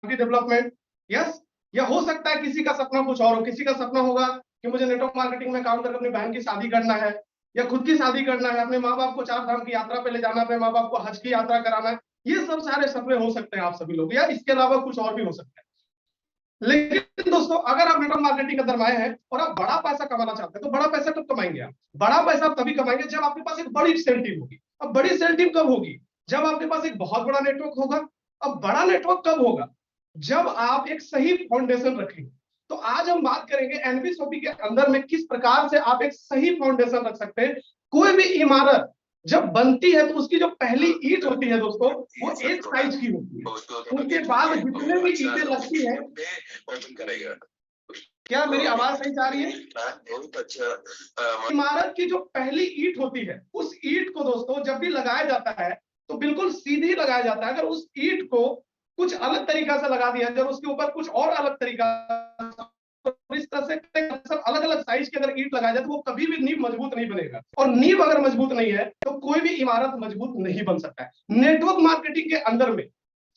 की development. Yes, या हो सकता है किसी का सपना कुछ और हो, किसी का सपना होगा कि मुझे नेटवर्क मार्केटिंग में काम करके अपनी बहन की शादी करना है, या खुद की शादी करना है, अपने माँ बाप को 4 धाम की यात्रा पे ले जाना है, माँ बाप को हज की यात्रा कराना है। ये सब सारे सपने हो सकते हैं आप सभी लोग, या इसके अलावा कुछ और भी हो सकता है। लेकिन दोस्तों, अगर आप नेटवर्क मार्केटिंग के अंदर आए हैं और आप बड़ा पैसा कमाना चाहते हैं, तो बड़ा पैसा कब कमाएंगे आप? बड़ा पैसा आप तभी कमाएंगे जब आपके पास एक बड़ी सेल टीम होगी। अब बड़ी सेल टीम कब होगी? जब आपके पास एक बहुत बड़ा नेटवर्क होगा। अब बड़ा नेटवर्क कब होगा? जब आप एक सही फाउंडेशन रखेंगे। तो आज हम बात करेंगे एनबीएसओपी के अंदर में किस प्रकार से आप एक सही फाउंडेशन रख सकते हैं। कोई भी इमारत जब बनती है तो उसकी जो पहली ईंट होती है दोस्तों, वो एक साइज की होती है। उसके बाद जितने भी ईंटें लगती है, क्या मेरी आवाज सही जा रही है? बहुत अच्छा। इमारत की जो पहली ईंट होती है, उस ईंट को दोस्तों जब भी लगाया जाता है तो बिल्कुल सीधी लगाया जाता है। अगर उस ईंट को कुछ अलग तरीका से लगा दिया, जब उसके ऊपर कुछ और अलग तरीका, इस तरह से अलग अलग साइज की अगर ईंट लगाया जाए तो वो कभी भी नींव मजबूत नहीं बनेगा। और नींव अगर मजबूत नहीं है तो कोई भी इमारत मजबूत नहीं बन सकता है। नेटवर्क मार्केटिंग के अंदर में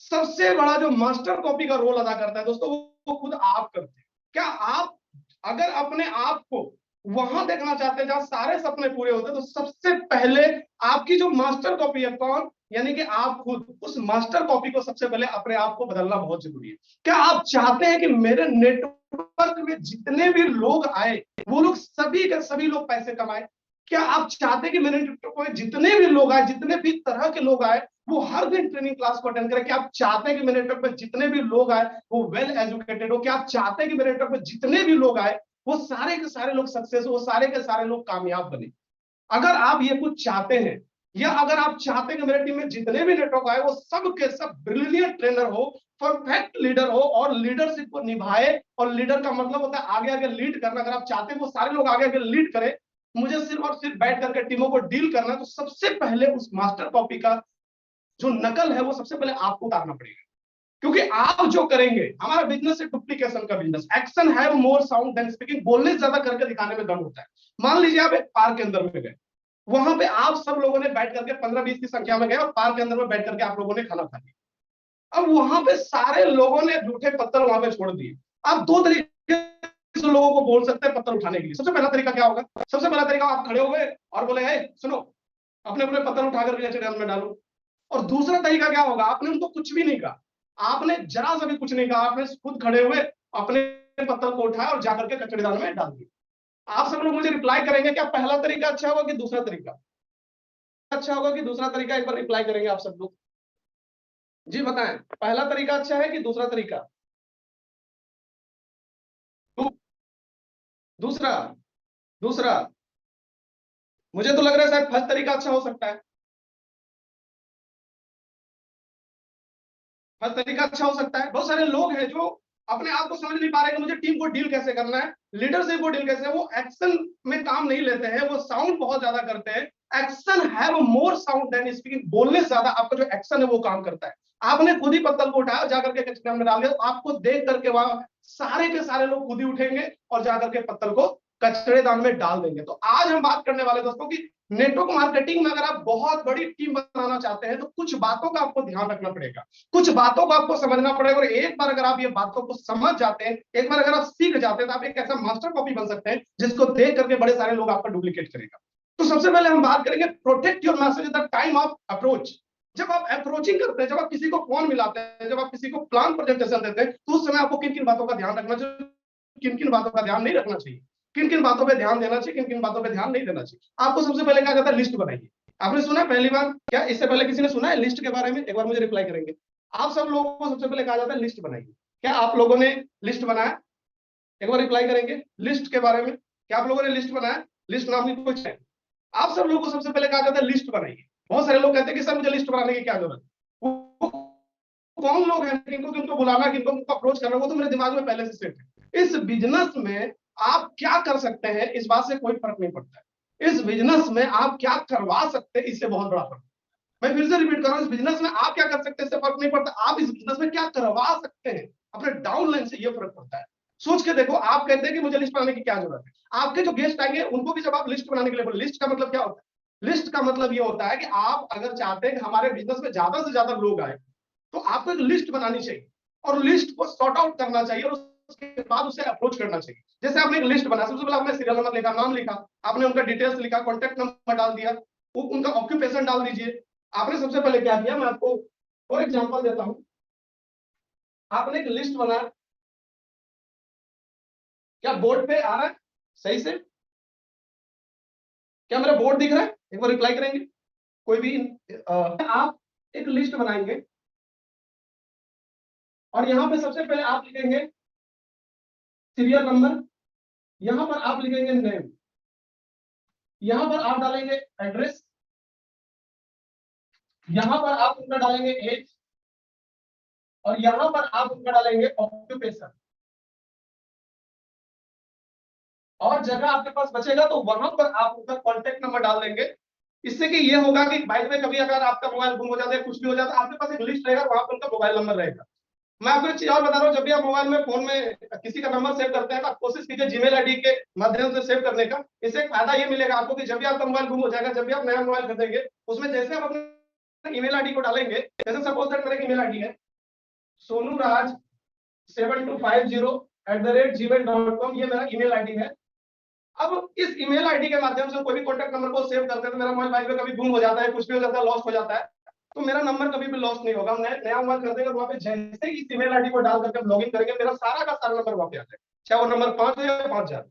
सबसे बड़ा जो मास्टर कॉपी का रोल अदा करता है दोस्तों, वो खुद आप करते हैं। क्या आप अगर अपने आप को वहां देखना चाहते हैं जहां सारे सपने पूरे होते हैं, तो सबसे पहले आपकी जो मास्टर कॉपी है, कौन? यानी कि आप खुद। उस मास्टर कॉपी को सबसे पहले अपने आप को बदलना बहुत जरूरी है। क्या आप चाहते हैं कि मेरे नेटवर्क में जितने भी लोग आए, वो लोग सभी के सभी लोग पैसे कमाए? क्या आप चाहते हैं कि मेरे नेटवर्क में जितने भी लोग आए, जितने भी तरह के लोग आए, वो हर दिन ट्रेनिंग क्लास को अटेंड करें? क्या आप चाहते हैं कि मेरे नेटवर्क में जितने भी लोग आए वो वेल एजुकेटेड हो? क्या आप चाहते हैं कि मेरे नेटवर्क में जितने भी लोग आए वो सारे के सारे लोग सक्सेस हो, वो सारे के सारे लोग कामयाब बने? अगर आप ये कुछ चाहते हैं, या अगर आप चाहते हैं कि मेरे टीम में जितने भी नेटवर्क आए वो सब के सब ब्रिलियंट ट्रेनर हो, परफेक्ट लीडर हो और लीडरशिप को निभाए, और लीडर का मतलब होता है आगे आगे लीड करना। अगर आप चाहते हैं वो सारे लोग आगे आगे लीड करें, मुझे सिर्फ और सिर्फ बैठ करके टीमों को डील करना, तो सबसे पहले उस मास्टर कॉपी का जो नकल है वो सबसे पहले आपको उतारना पड़ेगा। क्योंकि आप जो करेंगे, हमारा बिजनेस है डुप्लीकेशन का business. Action have more sound than speaking. बोलने से ज्यादा करके दिखाने में दम होता है। मान लीजिए आप एक पार्क के अंदर में गए, वहां पे आप सब लोगों ने बैठ करके 15-20 की संख्या में गए और पार्क के अंदर में बैठ करके आप लोगों ने खाना खा लिया। अब वहां पे सारे लोगों ने जूठे पत्थर वहां पे छोड़ दिए। आप दो तरीके से लोगों को बोल सकते हैं पत्थर उठाने के लिए। सबसे पहला तरीका क्या होगा? सबसे पहला तरीका, आप खड़े हो गए और बोले, हे सुनो, अपने अपने पत्थर उठा करके कचरे में डालो। और दूसरा तरीका क्या होगा? आपने उनको कुछ भी नहीं कहा, आपने जरा सा भी कुछ नहीं कहा, आपने खुद खड़े हुए अपने पत्थर को उठाया और जाकर के कचड़ेदान में डाल दिया। आप सब लोग मुझे रिप्लाई करेंगे, क्या पहला तरीका अच्छा होगा कि दूसरा तरीका अच्छा होगा कि दूसरा तरीका? एक बार रिप्लाई करेंगे आप सब लोग, जी बताएं, पहला तरीका अच्छा है कि दूसरा तरीका? दूसरा। दूसरा। मुझे तो लग रहा है शायद फर्स्ट तरीका अच्छा हो सकता है। हर तरीका अच्छा हो सकता है। बहुत सारे लोग हैं जो अपने आप को समझ नहीं पा रहे कि मुझे टीम को डील कैसे करना है, लीडरशिप को डील कैसे। वो एक्शन में काम नहीं लेते हैं, वो साउंड बहुत ज्यादा करते हैं। Action have more sound than speaking. बोलने से ज्यादा आपका जो एक्शन है वो काम करता है। आपने खुद ही पत्थर को उठाया, जाकर के कचरे में डाल दिया, तो आपको देख करके वहां सारे के सारे लोग खुद ही उठेंगे और जाकर के पत्थर को कचरेदान में डाल देंगे। तो आज हम बात करने वाले दोस्तों की नेटवर्क मार्केटिंग में अगर आप बहुत बड़ी टीम बनाना चाहते हैं तो कुछ बातों का आपको ध्यान रखना पड़ेगा, कुछ बातों को आपको समझना पड़ेगा। और एक बार अगर आप ये बातों को समझ जाते हैं, एक बार अगर आप सीख जाते हैं, तो आप एक ऐसा मास्टर कॉपी बन सकते हैं जिसको देख करके बड़े सारे लोग आपका डुप्लीकेट करेगा। तो सबसे पहले हम बात करेंगे protect your message at the time of approach. जब आप अप्रोचिंग करते हैं, जब आप किसी को फोन मिलाते हैं, जब आप किसी को प्लान प्रेजेंटेशन देते हैं, तो उस समय आपको किन किन बातों का ध्यान रखना चाहिए, किन किन बातों का ध्यान नहीं रखना चाहिए, किन किन बातों पे ध्यान देना चाहिए, किन किन बातों पे ध्यान नहीं देना चाहिए। आपको सबसे पहले क्या कहता है, लिस्ट बनाइए। आपने सुना पहली बार? क्या इससे पहले किसी ने सुना है लिस्ट के बारे में? एक बार मुझे रिप्लाई करेंगे। आप सब लोगों को सबसे पहले कहा जाता है लिस्ट बनाइए। क्या आप लोगों ने लिस्ट बनाया? एक बार रिप्लाई करेंगे लिस्ट के बारे में। क्या आप लोगों ने लिस्ट बनाया? लिस्ट नाम की कुछ है? आप सब लोगों को सबसे पहले कहा जाता है लिस्ट बनाइए। बहुत सारे लोग कहते हैं कि सर मुझे लिस्ट बनाने की क्या जरूरत है। कौन लोग हैं किनको किनको बुलाना, किनको किनको अप्रोच करना, वो तो मेरे दिमाग में पहले से सेट है। इस बिजनेस में आप क्या कर सकते हैं इस बात से कोई फर्क नहीं पड़ता है। इस बिजनेस में आप क्या करवा सकते हैं इससे बहुत बड़ा फर्क। मैं फिर से रिपीट कर रहा हूं, इस बिजनेस में आप क्या कर सकते हैं इससे फर्क नहीं पड़ता, आप इस बिजनेस में क्या करवा सकते हैं अपने डाउनलाइन से ये फर्क पड़ता है। सोच के देखो, आप कहते हैं कि मुझे लिस्ट बनाने की क्या जरूरत है, आपके जो गेस्ट आएंगे उनको भी जब आप लिस्ट बनाने के लिए बोले, लिस्ट का मतलब क्या होता है? लिस्ट का मतलब ये होता है कि आप अगर चाहते हैं कि हमारे बिजनेस में ज्यादा से ज्यादा लोग आए, तो आपको एक लिस्ट बनानी चाहिए। और लिस्ट को सॉर्ट आउट करना चाहिए और उसके बाद उसे अप्रोच करना चाहिए। जैसे आपने एक लिस्ट बनाया, सबसे पहले आपने सीरियल नंबर लिखा, नाम लिखा, आपने उनका डिटेल्स लिखा, कॉन्टेक्ट नंबर डाल दिया, उनका ऑक्यूपेशन डाल दीजिए। आपने सबसे पहले क्या किया, मैं आपको फॉर एग्जांपल देता हूं। आपने एक लिस्ट बनाया, क्या बोर्ड पे आ रहा है सही से? क्या मेरा बोर्ड दिख रहा है? एक बार रिप्लाई करेंगे कोई भी। आप एक लिस्ट बनाएंगे और यहां पे सबसे पहले आप लिखेंगे सीरियल नंबर, यहां पर आप लिखेंगे नेम, यहां पर आप डालेंगे एड्रेस, यहां पर आप उनका डालेंगे एज, और यहां पर आप उनका डालेंगे ऑक्यूपेशन। और जगह आपके पास बचेगा तो वहां पर आप उनका कॉन्टेक्ट नंबर डाल देंगे। इससे कि ये होगा कि बाइक में कभी अगर आपका मोबाइल गुम हो जाता है, कुछ भी हो जाता है, आपके पास एक लिस्ट रहेगा, वहां पर उनका मोबाइल नंबर रहेगा। मैं आपको एक चीज और बता रहा हूँ, जब भी आप मोबाइल में फोन में किसी का नंबर सेव करते हैं तो आप कोशिश कीजिए जीमेल आईडी के माध्यम से सेव करने का। इससे एक फायदा ये मिलेगा आपको कि जब भी आपका मोबाइल गुम हो जाएगा, जब भी आप नया मोबाइल खरीदेंगे, उसमें जैसे आप अपने ईमेल आईडी को डालेंगे, जैसे सपोज दैट मेरा ईमेल आईडी है sonuraj7250@gmail.com, ये मेरा ईमेल आईडी है। अब इस ईमेल आईडी के माध्यम से कोई भी कॉन्टैक्ट नंबर को सेव करते हैं तो मेरा मोबाइल बाइक में कभी गुम हो जाता है, कुछ भी हो जाता है, लॉस्ट हो जाता है, तो मेरा नंबर कभी भी लॉस्ट नहीं होगा। मैं नया मोबाइल खरीदेंगे वहां पे जैसे ही इस ईमेल आईडी को डाल करके लॉगिन करेंगे, मेरा सारा का सारा नंबर वहां पे आ जाएगा, चाहे वो नंबर 5 हो या 5,000।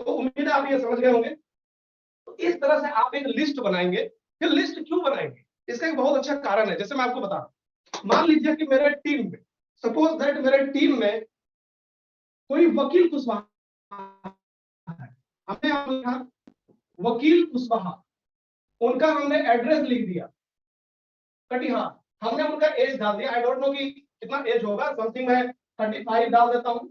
तो उम्मीद है आप ये समझ गए होंगे। तो इस तरह से आप एक लिस्ट बनाएंगे। फिर लिस्ट क्यों बनाएंगे, इसका एक बहुत अच्छा कारण है, जैसे मैं आपको बता, मान लीजिए कि मेरे टीम में, सपोज दैट मेरे टीम में कोई वकील कुशवाहा है, हमने लिखा वकील कुशवाहा, उनका हमने एड्रेस लिख दिया कटिहार, हमने उनका एज डाल दिया, आई डोंट नो कि कितना एज होगा, समथिंग मैं 35 डाल देता हूं,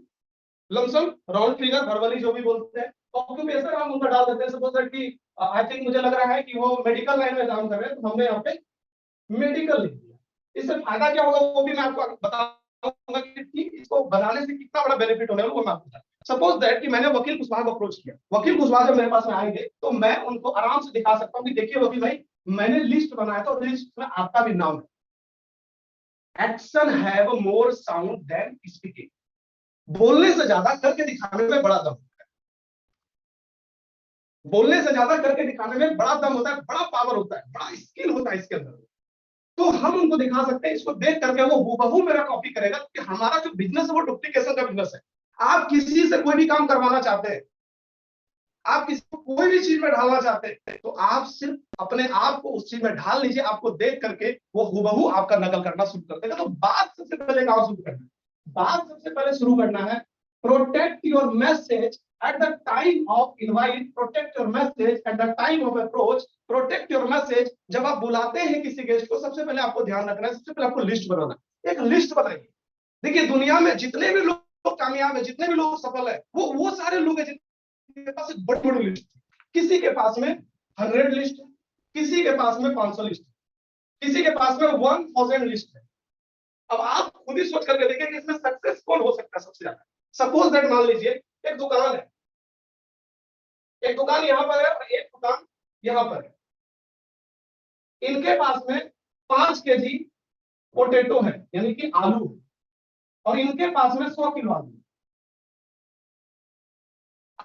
लमसम राउंड फिगर वर्बली जो भी बोलते हैं। ऑक्यूपेशन हम उनका डाल देते हैं, सपोज दैट कि आई थिंक मुझे लग रहा है कि वो मेडिकल लाइन में काम कर रहे हैं, तो हमने यहाँ पे मेडिकल लिख दिया। इससे फायदा क्या होगा वो भी मैं आपको बताऊंगा कि इसको बनाने से कितना बड़ा बेनिफिट होने वाला वो मैं आपको बताऊंगा। सपोज दैट कि मैंने वकील कुशवाहा को अप्रोच किया, वकील कुशवाहा जब मेरे पास में आएंगे तो मैं उनको आराम से दिखा सकता हूँ कि देखिए वकील भाई, मैंने लिस्ट बनाया था और लिस्ट में आपका भी नाम है। Action have more sound than speaking, बोलने से ज्यादा करके दिखाने में बड़ा दम होता है, बोलने से ज्यादा करके दिखाने में बड़ा दम होता है, बड़ा पावर होता है, बड़ा स्किल होता है इसके अंदर। तो हम उनको दिखा सकते हैं, इसको देख करके वो हूबहू मेरा कॉपी करेगा, कि हमारा जो बिजनेस है वो डुप्लीकेशन का बिजनेस है। आप किसी से कोई भी काम करवाना चाहते हैं, आप किसी को कोई भी चीज में ढालना चाहते हैं, तो आप सिर्फ अपने आप को उस चीज में ढाल लीजिए, आपको देख करके वो हूबहू आपका नकल करना शुरू कर देगा। तो बात सबसे पहले कहां शुरू करना है, बात सबसे पहले शुरू करना है protect your message at the time of invite, protect your message at the time of approach, protect your message। जब आप बुलाते हैं किसी गेस्ट को, सबसे पहले आपको ध्यान रखना है, सबसे पहले आपको लिस्ट बनाना है, एक लिस्ट बनाइए। देखिए दुनिया में जितने भी लोग कामयाब है, जितने भी लोग सफल है, वो सारे लोग हैं जिनके पास एक बड़ी बड़ी लिस्ट है। किसी के पास में 100 लिस्ट है, किसी के पास में 500 लिस्ट है, किसी के पास में 1000 लिस्ट है। अब आप खुद ही सोच करके देखिए कि इसमें सक्सेस कौन हो सकता है सबसे ज्यादा। सपोज दैट मान लीजिए एक दुकान है, एक दुकान यहां पर है और एक दुकान यहां पर है, इनके पास में 5 केजी पोटैटो है, यानी कि आलू है, और इनके पास में 100 किलो आलू।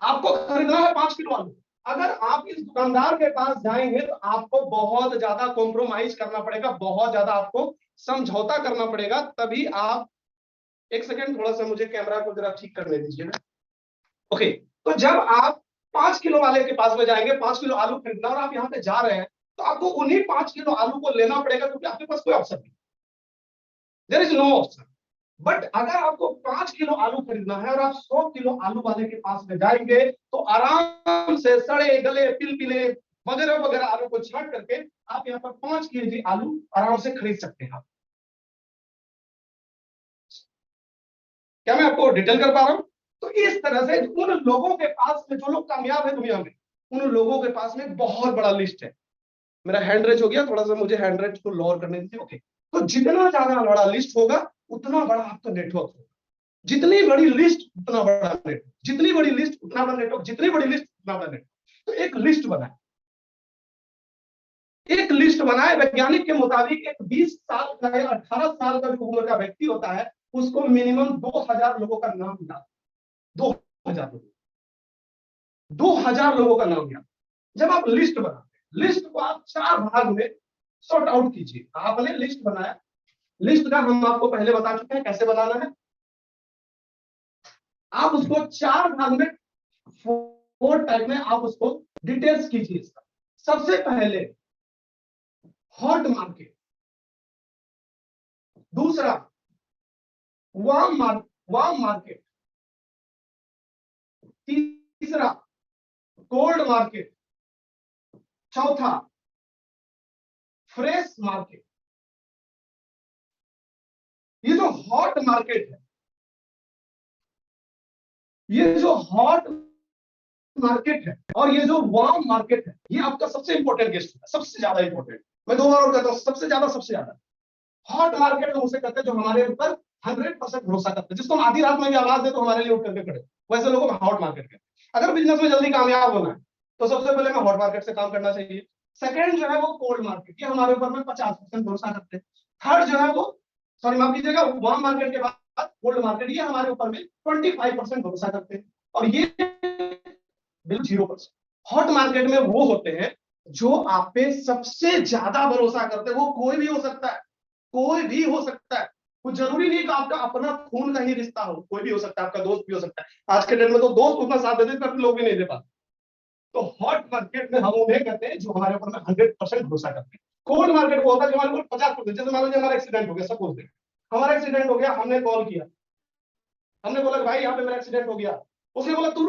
आपको खरीदना है 5 किलो आलू। अगर आप इस दुकानदार के पास जाएंगे तो आपको बहुत ज्यादा कॉम्प्रोमाइज करना पड़ेगा, बहुत ज्यादा आपको समझौता करना पड़ेगा, तभी आप, एक सेकेंड थोड़ा सा मुझे कैमरा को जरा ठीक करने दीजिए ना। ओके, तो जब आप 5 किलो वाले के पास में जाएंगे, 5 किलो आलू खरीदना, और आप यहाँ पे जा रहे हैं, तो आपको उन्हीं 5 किलो आलू को लेना पड़ेगा, क्योंकि आपके पास कोई ऑप्शन नहीं, there is no option. But अगर आपको 5 किलो आलू खरीदना है और आप 100 किलो आलू वाले के पास में जाएंगे, तो आराम से सड़े गले पिलपिले वगैरह वगैरह आलू को छांट करके आप यहाँ पर 5 केजी आलू आराम से खरीद सकते हैं। क्या मैं आपको डिटेल कर पा रहा हूं? तो इस तरह से उन लोगों के पास में, जो लोग कामयाब है दुनिया में, उन लोगों के पास में बहुत बड़ा लिस्ट है। मेरा हैंड रेज हो गया, थोड़ा सा मुझे हैंड रेज को लोअर करने दीजिए। ओके, तो जितना ज्यादा बड़ा लिस्ट होगा उतना बड़ा आपका नेटवर्क होगा, जितनी बड़ी लिस्ट उतना बड़ा नेटवर्क, जितनी बड़ी लिस्ट उतना बड़ा नेटवर्क, जितनी बड़ी लिस्ट उतना बड़ा नेटवर्क। तो एक लिस्ट बनाए, एक लिस्ट बनाए। वैज्ञानिक के मुताबिक एक 20 साल का या 18 साल का उम्र का व्यक्ति होता है, उसको मिनिमम 2000 लोगों का नाम याद, 2000 लोगों, 2000 लोगों का नाम याद। जब आप लिस्ट बनाते हैं, लिस्ट को आप 4 भाग में सॉर्ट आउट कीजिए। आपने लिस्ट बनाया, लिस्ट का हम आपको पहले बता चुके हैं कैसे बनाना है। आप उसको 4 भाग में, 4 टाइप में आप उसको डिटेल्स कीजिए। सबसे पहले हॉट मार्केट, दूसरा वार्म मार्केट, तीसरा कोल्ड मार्केट, चौथा फ्रेश मार्केट। ये जो हॉट मार्केट है, ये जो हॉट मार्केट है और ये जो वार्म मार्केट है, ये आपका सबसे इंपॉर्टेंट गेस्ट है, सबसे ज्यादा इंपॉर्टेंट। मैं 2 बार और कहता हूं, सबसे ज्यादा हॉट मार्केट हम उसे कहते हैं जो हमारे ऊपर 100% भरोसा करते हैं, जिसको हम आधी रात में भी आवाज दे तो हमारे लिए उठ करके खड़े, वैसे लोगों को हॉट मार्केट कहते हैं। अगर बिजनेस में जल्दी कामयाब होना है तो सबसे पहले हमें हॉट मार्केट से काम करना चाहिए। सेकंड जो है वो कोल्ड मार्केट, ये हमारे ऊपर में 50% भरोसा करते हैं। थर्ड जो है वो, सॉरी माफ कीजिएगा, वार्म मार्केट के बाद कोल्ड मार्केट, ये हमारे ऊपर में 25% भरोसा करते हैं। और ये बिल्कुल 0%। हॉट मार्केट में वो होते हैं जो आप पे सबसे ज्यादा भरोसा करते हैं। वो कोई भी हो सकता है, कोई भी हो सकता है, कुछ जरूरी नहीं कि आपका अपना खून का ही रिश्ता हो, कोई भी हो सकता है, आपका दोस्त भी हो सकता है। आज के डेट में तो दोस्त उतना साथ देते हैं, लोग भी नहीं दे पाते। तो हॉट मार्केट में हम उन्हें कहते हैं जो हमारे ऊपर में 100% भरोसा करते हैं। कोल्ड मार्केट वो होता है जो हमारे ऊपर 50%, जैसे मान लीजिए हमारा एक्सीडेंट हो गया, सपोज दें हमारा एक्सीडेंट हो गया, हमने कॉल किया, हमने बोला भाई यहाँ पे मेरा एक्सीडेंट हो गया, उसने बोला तू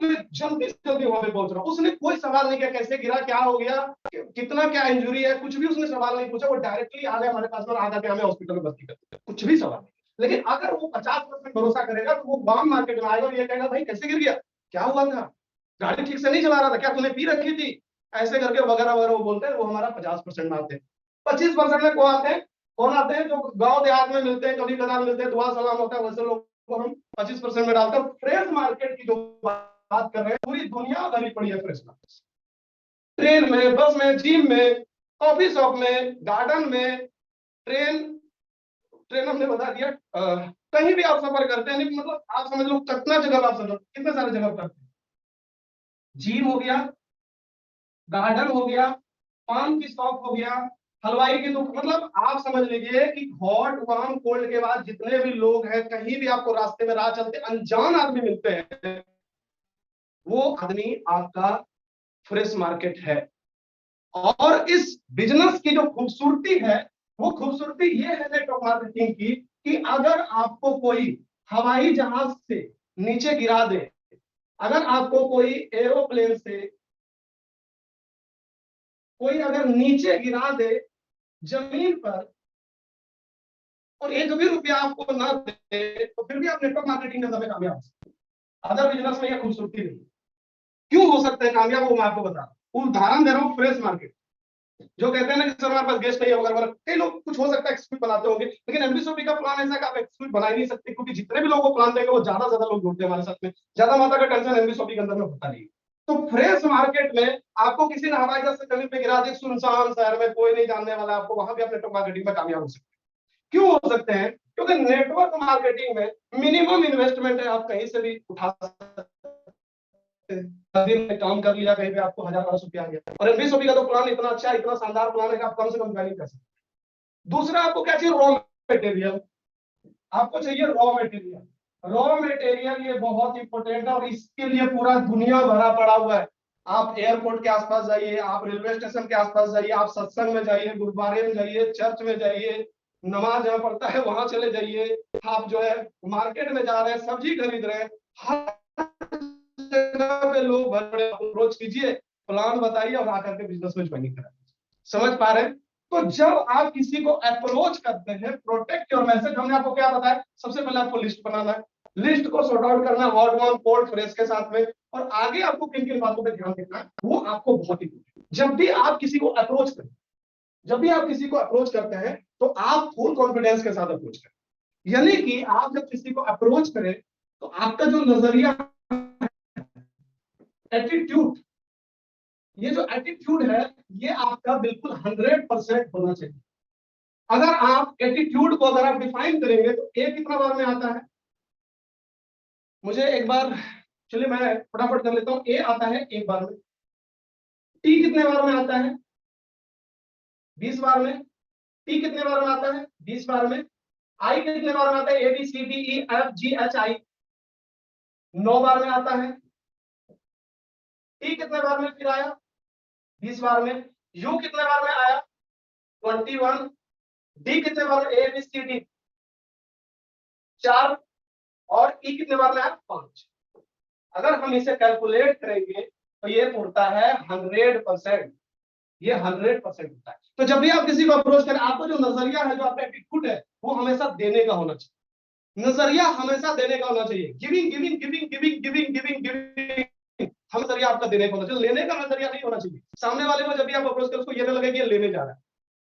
जल्दी से जल्दी वहां पे पहुंच रहा हूं। उसने कोई सवाल नहीं किया कैसे गिरा, क्या हो गया, कितना क्या इंजरी है, कुछ भी उसने सवाल नहीं पूछा। वो डायरेक्टली आ गया हमारे पास और आधा हमें हॉस्पिटल में भर्ती कर दिया, कुछ भी सवाल नहीं। लेकिन अगर वो 50% भरोसा करेगा तो वो वार्म मार्केट में आएगा और ये कहेगा भाई कैसे गिर गया, क्या हुआ था, गाड़ी ठीक से नहीं चला रहा था क्या, तूने पी रखी थी, ऐसे करके वगैरह वगैरह वो बोलते हैं। वो हमारा 50% में आते हैं। 25% में कौन आते हैं जो गाँव देहात में मिलते हैं, कभी कदार मिलते हैं, दुआ सलाम होता है, वैसे लोग को हम 25% में डालते हैं। फ्रेश मार्केट की जो बात कर रहे हैं, पूरी दुनिया भरी पड़ी है फ्रेश मार्केट। ट्रेन में, बस में, जिम में, कॉफी शॉप में, गार्डन में, ट्रेन हमने बता दिया, कहीं भी आप सफर करते हैं, नहीं मतलब आप समझ लो कितना जगह आप समझ, कितने सारे जगह करते हैं। जिम हो गया, गार्डन हो गया, पान की शॉप हो गया, हलवाई की दुकान, मतलब आप समझ लीजिए कि हॉट वार्म कोल्ड के बाद जितने भी लोग हैं, कहीं भी आपको रास्ते में राह चलते अनजान आदमी मिलते हैं, वो आदमी आपका फ्रेश मार्केट है। और इस बिजनेस की जो खूबसूरती है, वो खूबसूरती ये है नेटवर्क मार्केटिंग की, कि अगर आपको कोई हवाई जहाज से नीचे गिरा दे, अगर आपको कोई एरोप्लेन से कोई अगर नीचे गिरा दे जमीन पर और 1 भी रुपया आपको ना दे, तो फिर भी आप नेटवर्क मार्केटिंग में कामयाब हो सकते हैं। अदर बिजनेस में यह खूबसूरती नहीं। क्यों हो सकते हैं कामयाब, वो मैं आपको बता रहा हूं। उदाहरण दे रहा हूं, फ्रेश मार्केट। जो कहते हैं ना कि सर हमारे पास गेस्ट नहीं होगा, कई लोग कुछ हो सकता है एक्सक्यूज बनाते होंगे, लेकिन एमबीसीओपी का प्लान ऐसा है कि आप एक्सक्यूज बना ही नहीं सकते, क्योंकि जितने भी लोगों को प्लान देंगे वो ज्यादा लोग जुड़ते हैं हमारे साथ में, ज्यादा मात्रा का टेंशन एमबीसीओपी के अंदर में होता नहीं। तो फ्रेश मार्केट में आपको किसी ने हवाई जहाज से जमीन पे गिरा दी, सुनसान शहर में कोई नहीं जानने वाला आपको, वहां भी आप नेटवर्क मार्केटिंग में कामयाब हो सकते हैं। क्यों हो सकते हैं? क्योंकि नेटवर्क मार्केटिंग में मिनिमम इन्वेस्टमेंट है, आप कहीं से भी उठा सकते हैं। दिन में काम कर लिया, कहीं पे आपको 1000-1200 आ गया। और एमबीसीओपी का तो प्लान इतना अच्छा, इतना शानदार प्लान है कि आप कम से कम प्लानिंग कर सकते हैं। दूसरा, आपको क्या चाहिए? Raw material. आपको चाहिए रॉ मटेरियल। रॉ मटेरियल ये बहुत इंपॉर्टेंट है और इसके लिए पूरा दुनिया भरा पड़ा हुआ है। आप एयरपोर्ट के आसपास जाइए, आप रेलवे स्टेशन के आसपास जाइए, आप सत्संग में जाइए, गुरुद्वारे में जाइए, चर्च में जाइए, नमाज जहां पढ़ता है वहां चले जाइए, आप जो है मार्केट में जा रहे हैं, सब्जी खरीद रहे हैं, हर जगह पे लोग बड़े अप्रोच कीजिए, प्लान बताइए और आकर के बिजनेस में ज्वाइनिंग कराइए। समझ पा रहे हैं? तो जब आप किसी को अप्रोच करते हैं, प्रोटेक्ट योर मैसेज, हमने आपको क्या बताया? सबसे पहले आपको लिस्ट बनाना है, लिस्ट को सॉर्ट आउट करना है हॉट वार्म कोल्ड फ्रेश के साथ में, और आगे आपको किन किन बातों पे ध्यान देना है वो आपको बहुत ही। जब भी आप किसी को अप्रोच करें, जब भी आप किसी को अप्रोच करते हैं तो आप फुल कॉन्फिडेंस के साथ अप्रोच करें। यानी कि आप जब किसी को अप्रोच करें तो आपका जो नजरिया, एटीट्यूड, ये जो एटीट्यूड है ये आपका बिल्कुल 100% होना चाहिए। अगर आप एटीट्यूड को अगर आप डिफाइन करेंगे तो ए कितना बार में आता है, मुझे एक बार, चलिए मैं फटाफट कर लेता हूं। ए आता है एक बार में, टी कितने बार में आता है, 20 बार में, टी कितने बार में आता है, 20 बार में, आई कितने बार में आता है, A B C D E F G H I 9 बार में आता है, टी कितने बार में फिर आया, 20 बार में, यू कितने बार में आया, 21, डी कितने बार में, ए बी सी डी 4, और ई कितने बार में आया, 5। अगर हम इसे कैलकुलेट करेंगे तो ये उड़ता है 100%, ये 100% होता है। तो जब भी आप किसी को अप्रोच करें, आपका जो नजरिया है, जो आपका एटीट्यूड है, वो हमेशा देने का होना चाहिए। नजरिया हमेशा देने का होना चाहिए, giving giving giving giving giving giving giving, हम नजरिया आपका देने का होना चाहिए, लेने का नजरिया नहीं होना चाहिए। सामने वाले को जब भी आप अप्रोच करें, उसको ये ना लगे कि ये लेने जा रहा है,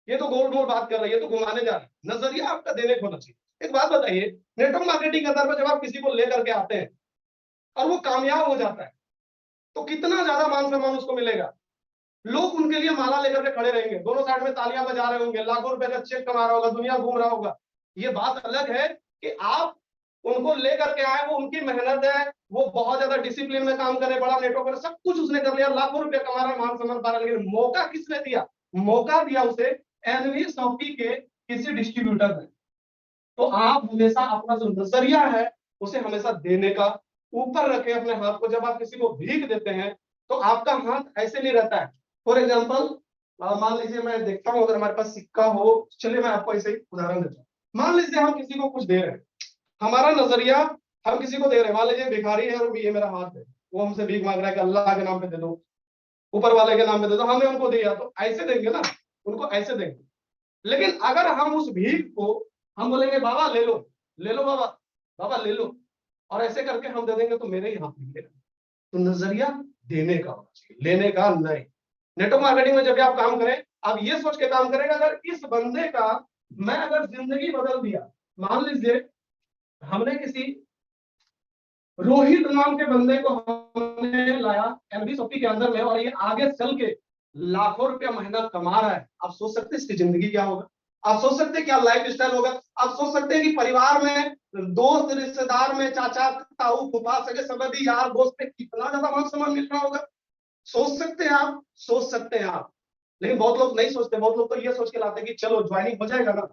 ये तो गोल गोल बात कर रहा है, ये तो घुमाने जा रहा है। नजरिया आपका देने का होना चाहिए। एक बात बताइए, नेटवर्क मार्केटिंग के अंदर जब आप किसी को लेकर के आते हैं और वो कामयाब हो जाता है, तो कितना ज्यादा मान सम्मान उसको मिलेगा। लोग उनके लिए माला लेकर के खड़े रहेंगे, दोनों साइड में तालियां बजा रहे होंगे, लाखों रुपए का चेक कमा रहा होगा, दुनिया घूम रहा होगा। ये बात अलग है कि आप उनको लेकर के आए, वो उनकी मेहनत है, वो बहुत ज्यादा डिसिप्लिन में काम करे, बड़ा नेटवर्क, सब कुछ उसने कर लिया, लाखों रुपए कमा रहा, मान सम्मान पा रहा, लेकिन मौका किसने दिया, मौका दिया उसे एनवी शॉपी के किसी डिस्ट्रीब्यूटर ने। तो आप हमेशा अपना जो नजरिया है उसे हमेशा देने का, ऊपर रखें अपने हाथ को। जब आप किसी को भीख देते हैं तो आपका हाथ ऐसे नहीं रहता है। फॉर एग्जाम्पल, मान लीजिए मैं देखता हूं, अगर हमारे पास सिक्का हो, चलिए मैं आपको ऐसे ही उदाहरण देता हूँ। मान लीजिए हम किसी को कुछ दे रहे हैं, हमारा नजरिया, हम किसी को दे रहे हैं, मान लीजिए भिखारी है और ये मेरा हाथ है, वो हमसे भीख मांग रहा है कि अल्लाह के नाम पे दे दो, ऊपर वाले के नाम पे दे दो, हमने उनको दिया तो ऐसे देंगे ना, उनको ऐसे देंगे। लेकिन अगर हम उस भीख को हम बोलेंगे बाबा ले लो, ले लो बाबा, बाबा ले लो, और ऐसे करके हम दे देंगे, तो मेरे ही हाथ मिलेगा। तो नजरिया देने का होना चाहिए, लेने का नहीं। नेटवर्क मार्केटिंग में जब भी आप काम करें, आप ये सोच के काम करें, अगर इस बंदे का मैं अगर जिंदगी बदल दिया, मान लीजिए हमने किसी रोहित नाम के बंदे को हमने लाया एनबी शॉपी के अंदर में, और ये आगे चल के लाखों रुपया महीना कमा रहा है, आप सोच सकते हैं इसकी जिंदगी क्या होगा, आप सोच सकते हैं क्या लाइफ स्टाइल होगा, आप सोच सकते हैं कि परिवार में, दोस्त रिश्तेदार में, चाचा ताऊ फूफा सगे संबंधी यार दोस्त में कितना ज्यादा मान सम्मान मिल रहा होगा। सोच सकते हैं आप, सोच सकते हैं आप। लेकिन बहुत लोग नहीं सोचते, बहुत लोग तो ये सोच के लाते हैं कि चलो ज्वाइनिंग हो जाएगा ना,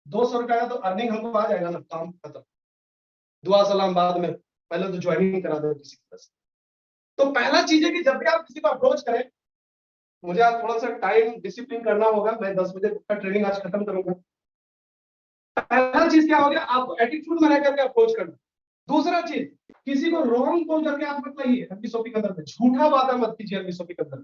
200 रुपया तो अर्निंग हमको आ जाएगा ना, काम खत्म, दुआ सलाम बाद में, पहले तो ज्वाइनिंग करा दो किसी तरह से। तो पहला चीज है कि जब भी आप किसी को अप्रोच करें, मुझे आज थोड़ा सा टाइम डिसिप्लिन करना होगा, मैं 10 बजे का ट्रेनिंग आज खत्म करूंगा। पहला चीज क्या हो गया, आपको एटीट्यूड में रह करके अप्रोच करना। दूसरा चीज, किसी को रॉन्ग कॉल करके आप मत लाइए एमपी शॉपी के अंदर में, झूठा वादा मत कीजिए एमपी शॉपी के अंदर।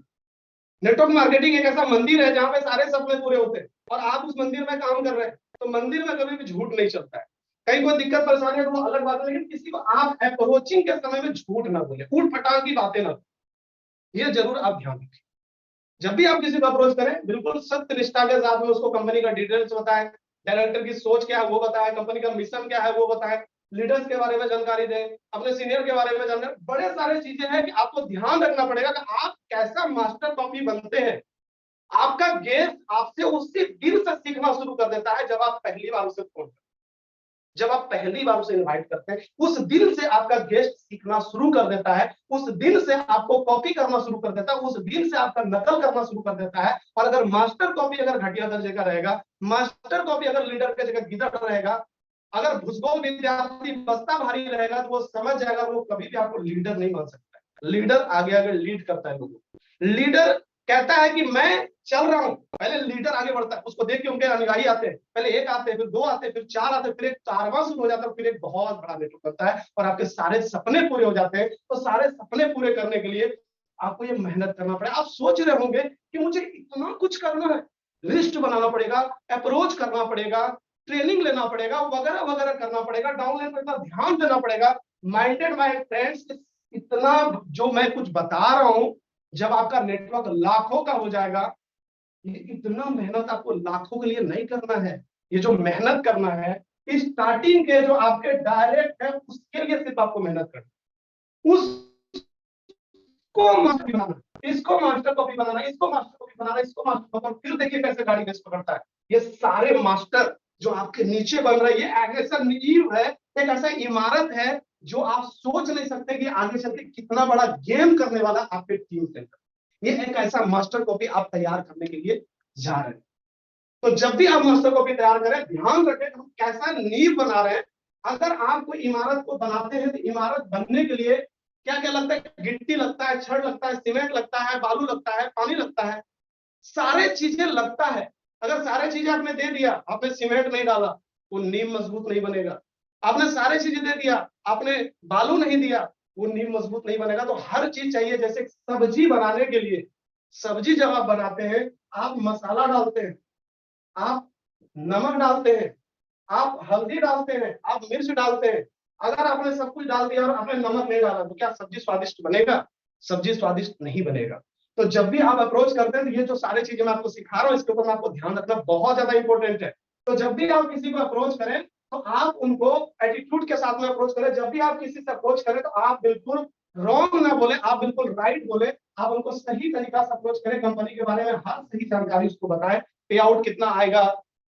नेटवर्क मार्केटिंग एक ऐसा मंदिर है जहां पे सारे सपने पूरे होते हैं, और आप उस मंदिर में काम कर रहे हैं, तो मंदिर में कभी भी झूठ नहीं चलता है। कहीं कोई दिक्कत परेशानी है तो वो अलग बात है, लेकिन किसी को आप अप्रोचिंग के समय में झूठ ना बोले, ऊट पटांग की बातें ना, ये जरूर आप ध्यान रखें। जब भी आप किसी को अप्रोच करें, बिल्कुल सत्य निष्ठा के साथ में उसको कंपनी का डिटेल्स बताएं, डायरेक्टर की सोच क्या है वो बताएं, कंपनी का मिशन क्या है वो बताएं, लीडर्स के बारे में जानकारी दें, अपने सीनियर के बारे में जानकारी। बड़े सारे चीजें हैं कि आपको ध्यान रखना पड़ेगा कि आप कैसा मास्टर कॉपी बनते हैं। आपका गेस्ट आपसे उसी दिल से सीखना शुरू कर देता है जब आप पहली बार उसे फोन करते हैं, जब आप पहली बार उसे इनवाइट करते हैं, उस दिन से आपका गेस्ट सीखना शुरू कर देता है, उस दिन से आपको कॉपी करना शुरू कर देता है, उस दिन से आपका नकल करना शुरू कर देता है। और अगर मास्टर कॉपी अगर घटिया दर्जे का रहेगा, मास्टर कॉपी अगर लीडर के जगह गिदड़ रहेगा, अगर भुसगोल विद्यार्थी बस्ता भारी रहेगा, तो वो समझ जाएगा वो कभी भी आपको लीडर नहीं मान सकता। लीडर आगे आगे लीड करता है लोगों को। लीडर कहता है कि मैं चल रहा हूं, पहले लीडर आगे बढ़ता है, उसको देख के उनके अनुयायी आते हैं, पहले एक आते हैं, फिर 2 आते हैं, फिर 4 आते हैं, फिर एक 4वां शुरू हो जाता है, फिर एक बहुत बड़ा नेटवर्क बनता है, और आपके सारे सपने पूरे हो जाते हैं। तो सारे सपने पूरे करने के लिए आपको ये मेहनत करना पड़ेगा। आप सोच रहे होंगे कि मुझे इतना कुछ करना है, लिस्ट बनाना पड़ेगा, अप्रोच करना पड़ेगा, ट्रेनिंग लेना पड़ेगा, वगैरह वगैरह करना पड़ेगा, डाउनलाइन पर इतना ध्यान देना पड़ेगा। माइंडेड माय फ्रेंड्स, इतना जो मैं कुछ बता रहा हूं, जब आपका नेटवर्क लाखों का हो जाएगा, ये इतना मेहनत आपको लाखों के लिए नहीं करना है। ये जो मेहनत करना है, स्टार्टिंग के जो आपके डायरेक्ट है उसके लिए सिर्फ आपको मेहनत करना, उसको मत बनाना। इसको मास्टर कॉपी बनाना, इसको मास्टर कॉपी बनाना, इसको मास्टर कॉपी, फिर देखिए कैसे गाड़ी बेस पकड़ता है। ये सारे मास्टर जो आपके नीचे बन रहा है, ये ऐसा नींव है, एक ऐसा इमारत है जो आप सोच नहीं सकते कि आगे चल के कितना बड़ा गेम करने वाला आपके टीम के अंदर। ये एक ऐसा मास्टर कॉपी आप तैयार करने के लिए जा रहे हैं। तो जब भी आप मास्टर कॉपी तैयार करें, ध्यान रखें हम कैसा नींव बना रहे हैं। अगर आप कोई इमारत को बनाते हैं तो इमारत बनने के लिए क्या क्या लगता है? गिट्टी लगता है, छड़ लगता है, सीमेंट लगता है, बालू लगता है, पानी लगता है, सारे चीजें लगता है। अगर सारे चीजें आपने दे दिया, आपने सीमेंट नहीं डाला, वो नींव मजबूत नहीं बनेगा। आपने सारे चीजें दे दिया, आपने बालू नहीं दिया, वो नींव मजबूत नहीं बनेगा। तो हर चीज चाहिए। जैसे सब्जी बनाने के लिए, सब्जी जब आप बनाते हैं, आप मसाला डालते हैं, आप नमक डालते हैं, आप हल्दी डालते हैं, आप मिर्च डालते हैं। अगर आपने सब कुछ डाल दिया और आपने नमक नहीं डाला तो क्या सब्जी स्वादिष्ट बनेगा? सब्जी स्वादिष्ट नहीं बनेगा। तो जब भी आप अप्रोच करते हैं तो ये जो सारी चीजें मैं आपको सिखा रहा हूं, इसके ऊपर में आपको ध्यान रखना बहुत ज्यादा इंपॉर्टेंट है। तो जब भी आप किसी को अप्रोच करें तो आप उनको एटीट्यूड के साथ में अप्रोच करें। जब भी आप किसी से अप्रोच करें तो आप बिल्कुल रॉन्ग ना बोले, आप बिल्कुल राइट बोले। आप उनको सही तरीका से अप्रोच करें, कंपनी के बारे में हर सही जानकारी उसको बताएं, पे आउट कितना आएगा,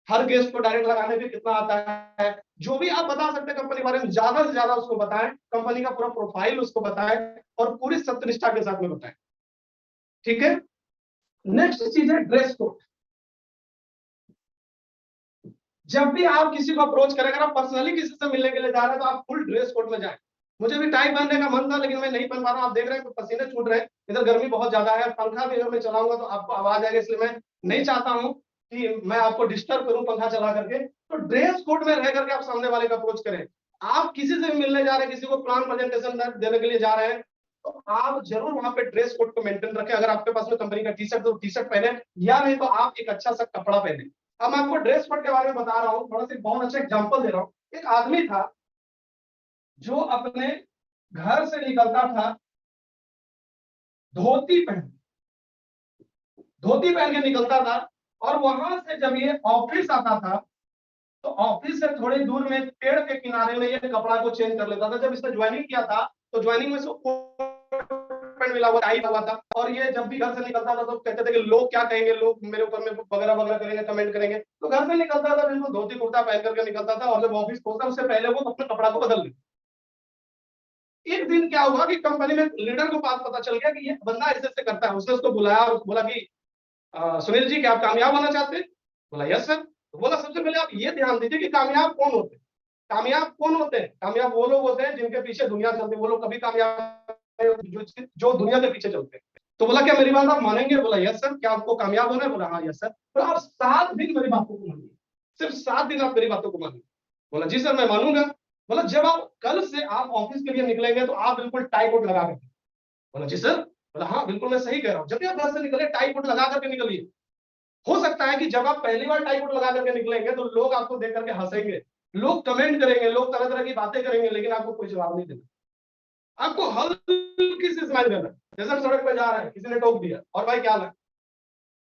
हर गेस्ट को डायरेक्ट लगाने पे कितना आता है, जो भी आप बता सकते हैं कंपनी के बारे में ज्यादा से ज्यादा उसको बताएं, कंपनी का पूरा प्रोफाइल उसको बताएं और पूरी सत्यनिष्ठा के साथ में बताएं। ठीक है। नेक्स्ट चीज है ड्रेस कोड। जब भी आप किसी को अप्रोच करें, अगर आप पर्सनली किसी से मिलने के लिए जा रहे हैं तो आप फुल ड्रेस कोड में जाएं। मुझे भी टाई पहनने का मन था लेकिन मैं नहीं पहन पा रहा हूं। आप देख रहे हैं तो पसीने छूट रहे हैं, इधर गर्मी बहुत ज्यादा है, पंखा भी अगर मैं चलाऊंगा तो आपको आवाज आएगी, इसलिए मैं नहीं चाहता हूं कि मैं आपको डिस्टर्ब करूं पंखा चला करके। तो ड्रेस कोड में रह करके आप सामने वाले का अप्रोच करें। आप किसी से भी मिलने जा रहे हैं, किसी को प्लान प्रेजेंटेशन देने के लिए जा रहे हैं, तो आप जरूर वहां पे ड्रेस कोड को मेंटेन रखें। अगर आपके पास में कंपनी का टी शर्ट तो टी शर्ट पहने, या नहीं तो आप एक अच्छा सा कपड़ा पहने। अब मैं आपको ड्रेस कोड के बारे में बता रहा हूँ, थोड़ा सा बहुत अच्छा एग्जांपल दे रहा हूँ। एक आदमी था जो अपने घर से निकलता था धोती पहन धोती पहन के निकलता था, और वहां से जब ये ऑफिस आता था तो ऑफिस से थोड़ी दूर में पेड़ के किनारे में ये कपड़ा को चेंज कर लेता था। जब इसने ज्वाइनिंग किया था तो ज्वाइनिंग में से पैंट मिला हुआ, टाई हुआ था, और ये जब भी घर से निकलता था तो कहते थे कि लोग क्या कहेंगे, लोग मेरे ऊपर में वगैरह वगैरह करेंगे, कमेंट करेंगे। तो घर से निकलता था बिल्कुल धोती कुर्ता पहन करके निकलता था, और जब ऑफिस पहुंचता उससे पहले वो अपने कपड़ा को बदल लेता। एक दिन क्या हुआ कि कंपनी में लीडर को बात पता चल गया कि ये बंदा ऐसे ऐसे करता है। उसने उसको बुलाया और बोला कि सुनील जी क्या आप कामयाब होना चाहते हैं? बोला यस सर। तो बोला सबसे पहले आप ये ध्यान दीजिए कि कामयाब कौन होते हैं। कामयाब कौन होते हैं? कामयाब वो लोग होते हैं जिनके पीछे दुनिया चलती है। वो लोग कभी कामयाब जो दुनिया के पीछे चलते हैं। तो बोला क्या मेरी बात आप मानेंगे? बोला यस सर। क्या आपको कामयाब होना है? बोला हाँ यस सर। तो आप 7 दिन मेरी बातों को मानिए, सिर्फ 7 दिन आप मेरी बातों को मानिए। बोला जी सर मैं मानूंगा। बोला जब आप कल से आप ऑफिस के लिए निकलेंगे तो आप बिल्कुल टाई कोट लगा कर। बोला जी सर। बोला हाँ बिल्कुल मैं सही कह रहा हूँ। जब भी आप घर से निकले टाई कोट लगा करके निकलिए। हो सकता है कि जब आप पहली बार टाई कोट लगा करके निकलेंगे तो लोग आपको देख करके हंसेंगे, लोग कमेंट करेंगे, लोग तरह तरह की बातें करेंगे, लेकिन आपको कोई जवाब नहीं देना। आपको हल्की सी स्माइल देना, जैसे हम सड़क पे जा रहे हैं किसी ने टोक दिया और भाई क्या हाल है,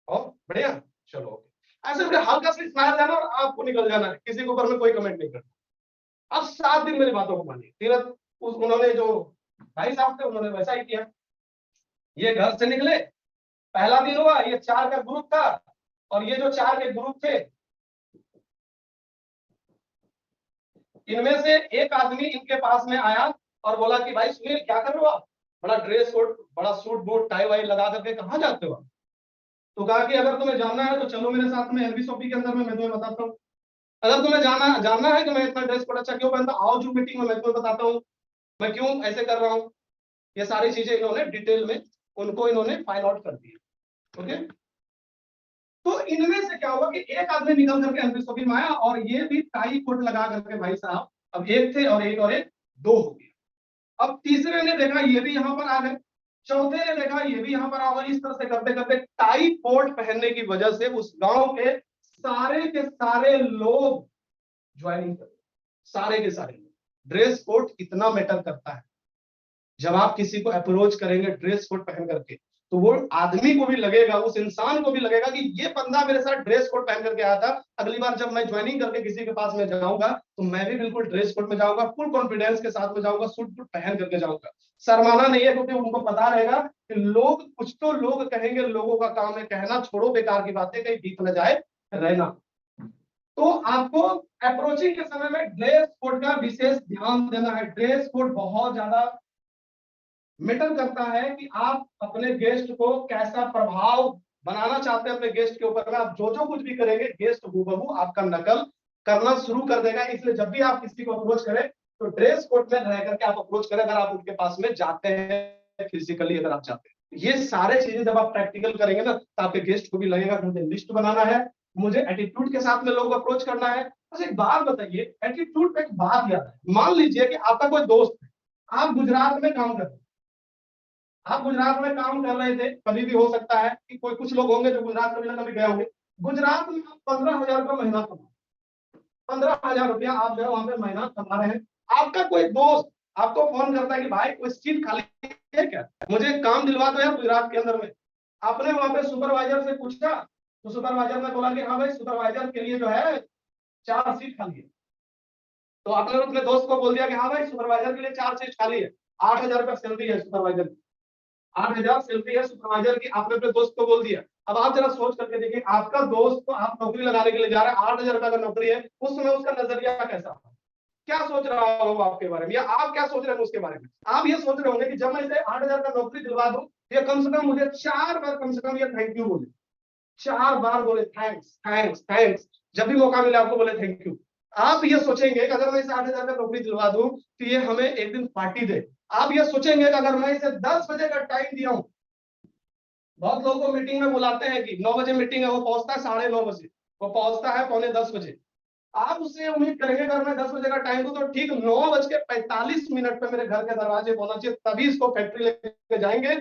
और बढ़िया, चलो ओके, ऐसे पूरे हल्का सी स्माइल देना और आपको निकल जाना है। किसी के ऊपर में कोई कमेंट नहीं करना। अब 7 दिन मेरी बातों को मानिए। तीरथ उन्होंने जो भाई साहब थे उन्होंने वैसा ही किया। ये घर से निकले, पहला दिन हुआ, ये 4 का ग्रुप था, और ये जो 4 के ग्रुप थे इनमें से एक आदमी इनके पास में आया और बोला कि भाई सुनील क्या कर रहे हो आप, बड़ा ड्रेस कोड, बड़ा सूट बूट टाई वाई लगा करके कहाँ जाते हो? तो कहा कि अगर तुम्हें जानना है तो चलो मेरे साथ में एलबी के अंदर में, मैं तुम्हें बताता हूँ। अगर तुम्हें जानना है कि मैं इतना ड्रेस कोड अच्छा क्यों पहनता, आओ जो मीटिंग में मैं तुम्हें बताता हूँ मैं क्यों ऐसे कर रहा हूँ। ये सारी चीजें इन्होंने डिटेल में उनको इन्होंने फाइंड आउट कर दी। ओके। तो इनमें से क्या हुआ कि एक आदमी निकल करके एलबी में आया और ये भी टाई कोट लगा करके भाई साहब, अब एक थे और एक दो हो गया। अब तीसरे ने देखा ये भी यहाँ पर आ गए, चौथे ने देखा ये भी यहाँ पर आ गए। इस तरह से करते करते टाई कोट पहनने की वजह से उस गांव के सारे लोग ज्वाइनिंग कर, सारे के सारे। ड्रेस कोड इतना मैटर करता है। जब आप किसी को अप्रोच करेंगे ड्रेस कोड पहन करके, तो वो आदमी को भी लगेगा, उस इंसान को भी लगेगा कि ये बंदा मेरे साथ ड्रेस कोड पहन करके आया था, अगली बार जब मैं ज्वाइनिंग करके किसी के पास में जाऊंगा तो मैं भी बिल्कुल ड्रेस कोड में जाऊंगा, फुल कॉन्फिडेंस के साथ में जाऊंगा, सूट बूट पहन करके जाऊंगा, शर्माना नहीं है, क्योंकि उनको पता रहेगा कि लोग कुछ तो लोग कहेंगे, लोगों का काम है कहना, छोड़ो बेकार की बातें, कहीं बीत न जाए रहना। तो आपको अप्रोचिंग के समय में ड्रेस कोड का विशेष ध्यान देना है। ड्रेस कोड बहुत ज्यादा मैटर करता है कि आप अपने गेस्ट को कैसा प्रभाव बनाना चाहते हैं अपने गेस्ट के ऊपर में। आप जो जो कुछ भी करेंगे गेस्ट हूबहू आपका नकल करना शुरू कर देगा। इसलिए जब भी आप किसी को अप्रोच करें तो ड्रेस कोड में रह करके आप अप्रोच करें, अगर आप उनके पास में जाते हैं फिजिकली, अगर आप जाते हैं। ये सारे चीजें जब आप प्रैक्टिकल करेंगे ना तो आपके गेस्ट को भी लगेगा कि मुझे लिस्ट बनाना है, मुझे एटीट्यूड के साथ में लोग अप्रोच करना है। बस एक बात बताइए, एटीट्यूड पे एक बात याद है, मान लीजिए कि आपका कोई दोस्त है, आप गुजरात में काम कर रहे हैं, आप गुजरात में काम कर रहे थे, कभी भी हो सकता है कि कोई कुछ लोग होंगे जो गुजरात कभी ना कभी गए होंगे। गुजरात में आप 15,000 रुपया महीना कमा, 15,000 रुपया आप जो है वहां पे महीना कमा रहे हैं। आपका कोई दोस्त आपको फोन करता है कि भाई कोई सीट खाली है क्या, मुझे काम दिलवा दो यार गुजरात के अंदर में। आपने वहां पे सुपरवाइजर से पूछा तो सुपरवाइजर ने बोला कि हाँ भाई सुपरवाइजर के लिए जो है 4 सीट खाली है। तो आपने अपने दोस्त को बोल दिया कि हाँ भाई सुपरवाइजर के लिए 4 सीट खाली है, 8,000 रुपया सैलरी है सुपरवाइजर की, 8,000 सैलरी है सुपरवाइजर की, आपने अपने दोस्त को बोल दिया। अब आप जरा सोच करके देखिए, आपका दोस्त को आप नौकरी लगाने के लिए जा रहे हैं, 8,000 रुपया का नौकरी है, उस समय उसका नजरिया कैसा होगा, क्या सोच रहा होगा वो आपके बारे में, या आप क्या सोच रहे हैं उसके बारे में। आप ये सोच रहे होंगे कि जब मैं इसे 8,000 का नौकरी दिलवा दूं, ये कम से कम मुझे 4 बार कम से कम ये थैंक यू बोले, 4 बार बोले थैंक्स थैंक्स थैंक्स, जब भी मौका मिले आपको बोले थैंक यू। आप ये सोचेंगे कि अगर मैं इसे 8,000 का नौकरी दिलवा दूं तो ये हमें एक दिन पार्टी दे। आप ये सोचेंगे कि अगर मैं इसे 10 बजे का टाइम दिया हूं, बहुत लोगों को मीटिंग में बुलाते हैं कि 9 बजे मीटिंग है, वो पहुंचता है 9:30 बजे, वो पहुंचता है 9:45 बजे। आप उससे उम्मीद करेंगे अगर मैं 10 बजे का टाइम दूं तो ठीक 9:45 पे मेरे घर के दरवाजे पहुंचना चाहिए, तभी इसको फैक्ट्री लेके जाएंगे,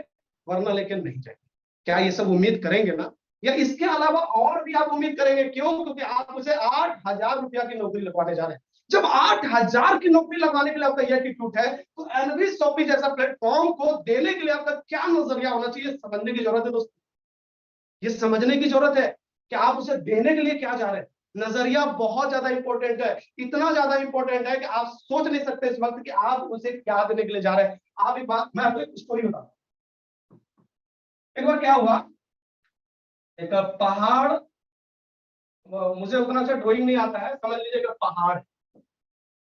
वरना लेके नहीं जाएंगे। क्या ये सब उम्मीद करेंगे ना, या इसके अलावा और भी आप उम्मीद करेंगे? क्यों? क्योंकि आप उसे 8,000 रुपया की नौकरी लगवाने जा रहे हैं। जब 8,000 की नौकरी लगवाने के लिए आपका यह एटीट्यूड है तो एनवी शॉपी जैसा प्लेटफॉर्म को देने के लिए आपका क्या नजरिया होना चाहिए, समझने की जरूरत है दोस्तों। ये समझने की जरूरत है कि आप उसे देने के लिए क्या जा रहे हैं। नजरिया बहुत ज्यादा इंपॉर्टेंट है, इतना ज्यादा इंपॉर्टेंट है कि आप सोच नहीं सकते इस वक्त कि आप उसे क्या देने के लिए जा रहे हैं। आप एक बात, मैं आपको एक स्टोरी बताऊं। एक बार क्या हुआ, एक पहाड़, मुझे उतना अच्छा ड्राइंग नहीं आता है, समझ लीजिए कि पहाड़,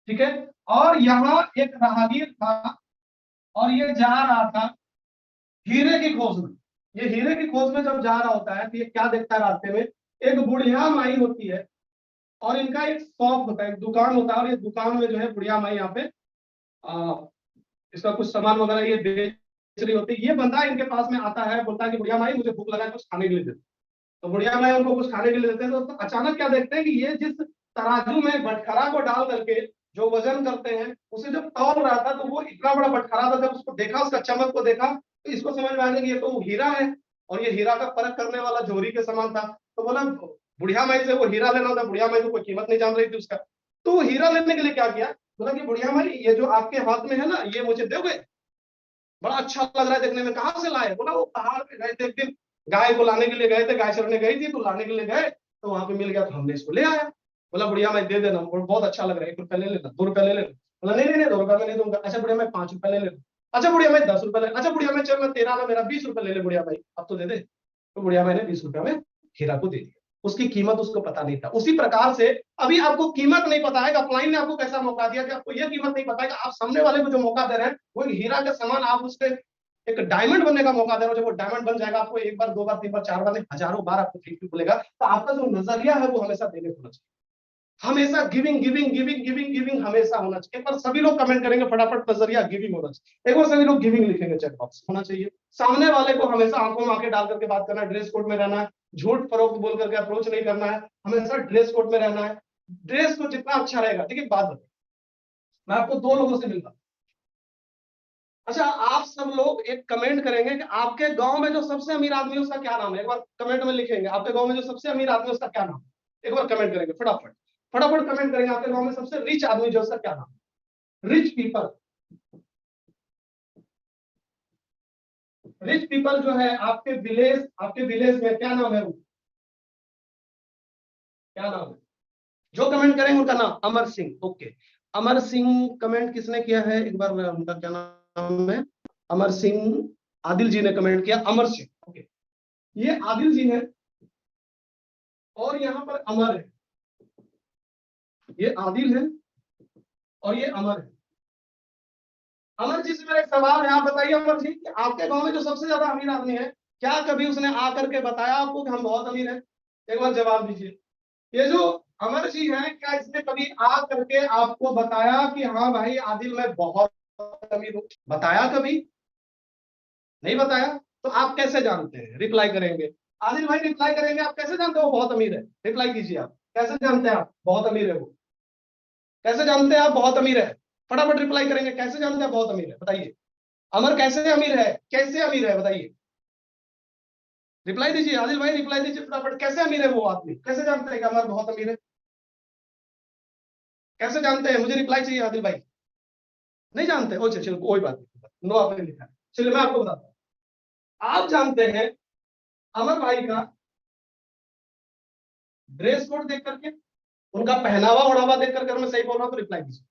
ठीक है, और यहाँ एक राहगीर था और ये जा रहा था हीरे की खोज में। ये हीरे की खोज में जब जा रहा होता है तो ये क्या देखता है रास्ते में, एक बुढ़िया माई होती है और इनका एक शॉप होता है, एक दुकान होता है, और ये दुकान में जो है बुढ़िया माई यहाँ पे आ, इसका कुछ सामान वगैरह ये बेच रही होती है। ये बंदा इनके पास में आता है, बोलता है कि बुढ़िया माई मुझे भूख लगा है, कुछ खाने के लिए दे। तो बुढ़िया माई उनको कुछ खाने के लिए देते हैं। तो अचानक क्या देखते हैं कि ये जिस तराजू में बटखरा को डाल करके जो वजन करते हैं उसे जब तौल रहा था तो वो इतना बड़ा बटखरा था, जब उसको देखा, उसका चमक को देखा तो इसको समझ में आया कि ये तो हीरा है, और ये हीरा का परख करने वाला जोहरी के समान था। तो बोला बुढ़िया माई से वो हीरा लेना था, बुढ़िया माई तो कोई कीमत नहीं जान रही थी उसका। तो वो हीरा लेने के लिए क्या किया, बोला कि बुढ़िया माई ये जो आपके हाथ में है ना, ये मुझे दोगे, बड़ा अच्छा लग रहा है देखने में, कहाँ से लाए? बोला वो पहाड़ पे गए थे एक दिन, गाय को लाने के लिए गए थे, गाय चरने गई थी तो लाने के लिए गए तो वहां पे मिल गया तो हमने इसको ले आया। बोला बुढ़िया मैं दे देना, बहुत अच्छा लग रहा है, 1 रुपया ले लेना, 2 रुपया ले लेना। बोला नहीं नहीं नहीं, 2 रुपया मैं नहीं दूंगा। अच्छा बुढ़िया मैं 5 रुपया ले लेना। अच्छा बुढ़िया मैं 10 रुपया ले, अच्छा बुढ़िया मैं चल मैं तेरा ना मेरा 20 रुपया ले ले बुढ़िया भाई, अब तो दे दे। तो बुढ़िया भाई ने 20 रुपया में हीरा को दे दिया। उसकी कीमत उसको पता नहीं था। उसी प्रकार से अभी आपको कीमत नहीं पता है, अपलाइन ने आपको कैसा मौका दिया कि आपको यह कीमत नहीं पता है कि आप सामने वाले को जो मौका दे रहे हैं वो हीरा के समान, आप उसके एक डायमंड बनने का मौका दे रहे हो। जब वो डायमंड बन जाएगा आपको 1 बार 2 बार 3 बार 4 बार नहीं, हजारों बार आपको थैंक यू बोलेगा। तो आपका जो नजरिया है वो हमेशा देने होना चाहिए, हमेशा giving giving giving giving giving हमेशा होना चाहिए। पर सभी लोग कमेंट करेंगे फटाफट, नजरिया गिविंग होना चाहिए। एक बार सभी लोग गिविंग लिखेंगे चैट बॉक्स, होना चाहिए। सामने वाले को हमेशा आंखों में आंखें डाल करके बात करना है, ड्रेस कोड में रहना है, झूठ फरोख्त बोल करके अप्रोच नहीं करना है, हमेशा ड्रेस कोड में रहना है। ड्रेस को जितना अच्छा रहेगा, ठीक है, बात बताइए, मैं आपको 2 लोगों से मिलता। अच्छा आप सब लोग एक कमेंट करेंगे कि आपके गांव में जो सबसे अमीर आदमी है उसका क्या नाम है, एक बार कमेंट में लिखेंगे आपके गांव में जो सबसे अमीर आदमी है उसका क्या नाम है। एक बार कमेंट करेंगे फटाफट, फटाफट कमेंट करेंगे आपके गांव में सबसे रिच आदमी जो उसका क्या नाम है, रिच पीपल। रिच पीपल जो है आपके विलेज में क्या नाम है वो, क्या नाम है? जो कमेंट करेंगे उनका नाम अमर सिंह। ओके, अमर सिंह कमेंट किसने किया है एक बार, उनका क्या नाम है? अमर सिंह, आदिल जी ने कमेंट किया अमर सिंह। ओके, ये आदिल जी है और यहाँ पर अमर है, ये आदिल है और ये अमर है। अमर जी से मेरा एक सवाल है, आप बताइए अमर जी कि आपके गांव में जो सबसे ज्यादा अमीर आदमी है, क्या कभी उसने आकर के बताया आपको कि हम बहुत अमीर हैं? एक बार जवाब दीजिए। ये जो अमर जी हैं, क्या इसने कभी आ करके आपको बताया कि हाँ भाई आदिल मैं बहुत अमीर हूं? बताया कभी? नहीं बताया। तो आप कैसे जानते हैं? रिप्लाई करेंगे आदिल भाई, रिप्लाई करेंगे। आप कैसे जानते हो बहुत अमीर है? रिप्लाई कीजिए। आप कैसे जानते हैं आप बहुत अमीर है वो? कैसे जानते हैं आप बहुत अमीर है? फटाफट रिप्लाई करेंगे, कैसे जानते हैं बहुत अमीर है? बताइए। अमर कैसे अमीर है, कैसे अमीर है बताइए, रिप्लाई दीजिए। आदिल भाई रिप्लाई दीजिए फटाफट, कैसे अमीर है वो आदमी? कैसे जानते हैं कि अमर बहुत अमीर है? कैसे जानते हैं? मुझे रिप्लाई चाहिए आदिल भाई। नहीं जानते? ओ चलो कोई बात नहीं, नो आपने लिखा है। चलिए मैं आपको बताता हूँ। आप जानते हैं अमर भाई का ड्रेस कोड देख करके, उनका पहनावा ओढ़ावा देख करके, मैं सही बोल रहा हूं तो रिप्लाई दीजिए।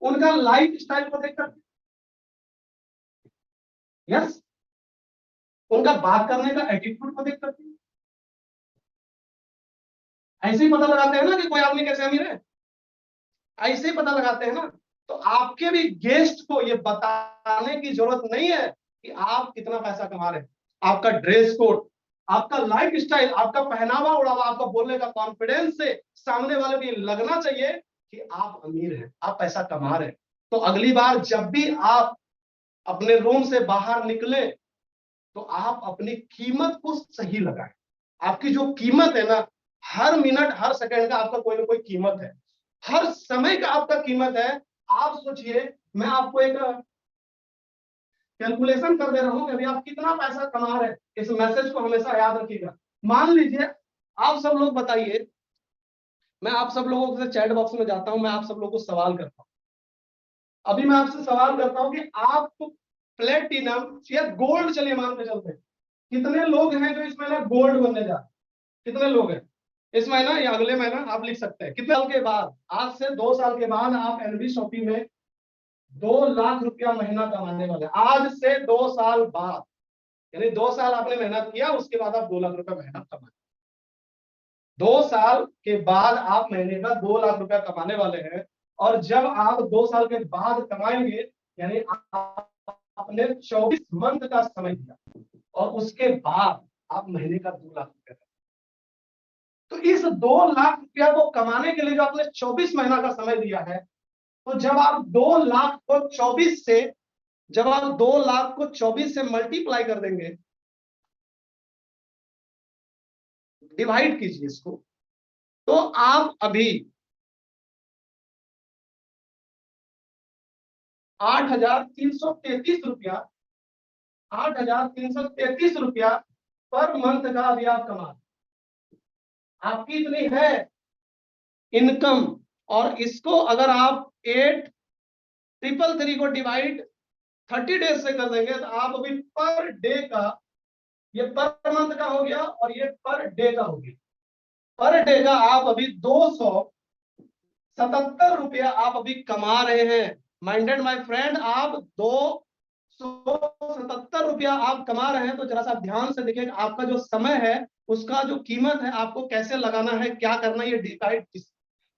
उनका लाइफ स्टाइल को देख करके, यस, उनका बात करने का एटीट्यूड को देख करके, ऐसे ही पता लगाते हैं ना कि कोई आदमी कैसे अमीर है। ऐसे ही पता लगाते हैं ना। तो आपके भी गेस्ट को ये बताने की जरूरत नहीं है कि आप कितना पैसा कमा रहे हैं। आपका ड्रेस कोड, आपका लाइफ स्टाइल, आपका पहनावा उड़ावा, आपका बोलने का कॉन्फिडेंस से सामने वाले को ये लगना चाहिए कि आप अमीर हैं, आप पैसा कमा रहे हैं। तो अगली बार जब भी आप अपने रूम से बाहर निकले तो आप अपनी कीमत को सही लगाएं। आपकी जो कीमत है ना, हर मिनट हर सेकंड का आपका कोई ना कोई कीमत है, हर समय का आपका कीमत है। आप सोचिए, मैं आपको एक कैलकुलेशन कर दे रहा हूं कि अभी आप कितना पैसा कमा रहे हैं। इस मैसेज को हमेशा याद रखिएगा। मान लीजिए आप सब लोग बताइए, मैं आप सब लोगों से चैट बॉक्स में जाता हूं, मैं आप सब लोगों को सवाल करता हूं। अभी मैं आपसे सवाल करता हूं कि आप प्लेटिनम या गोल्ड, चलिए मान के चलते हैं, कितने लोग हैं जो इस महीना गोल्ड बनने जा रहे हैं? कितने लोग हैं इस महीना या अगले महीना? आप लिख सकते हैं। कितने साल के बाद, आज से 2 साल के बाद आप एनबी शॉपिंग में 2 लाख रुपया महीना कमाने वाले। आज से 2 साल बाद, यानी 2 साल आपने मेहनत किया, उसके बाद आप 2 लाख रुपया महीना कमाए। 2 साल के बाद आप महीने का 2 लाख रुपया कमाने वाले हैं। और जब आप 2 साल के बाद कमाएंगे, यानी आपने 24 मंथ का समय दिया और उसके बाद आप महीने का 2 लाख रुपया। तो इस 2 लाख रुपया को कमाने के लिए जो आपने 24 महीना का समय दिया है, तो जब आप 2 लाख को 24 से, जब आप 2 लाख को 24 से मल्टीप्लाई कर देंगे, डिवाइड कीजिए इसको, तो आप अभी 8,333 रुपया, 8,333 रुपया पर मंथ का अभी आप कमा, आपकी इतनी है इनकम। और इसको अगर आप 8,333 को डिवाइड 30 डेज से कर देंगे, तो आप अभी पर डे का, ये पर मंथ का हो गया और ये पर डे का हो गया। पर डे का आप अभी 277 रुपया आप अभी कमा रहे हैं। माइंडेड माय फ्रेंड, आप 277 रुपया आप कमा रहे हैं। तो जरा सा ध्यान से देखिए, आपका जो समय है उसका जो कीमत है, आपको कैसे लगाना है, क्या करना है,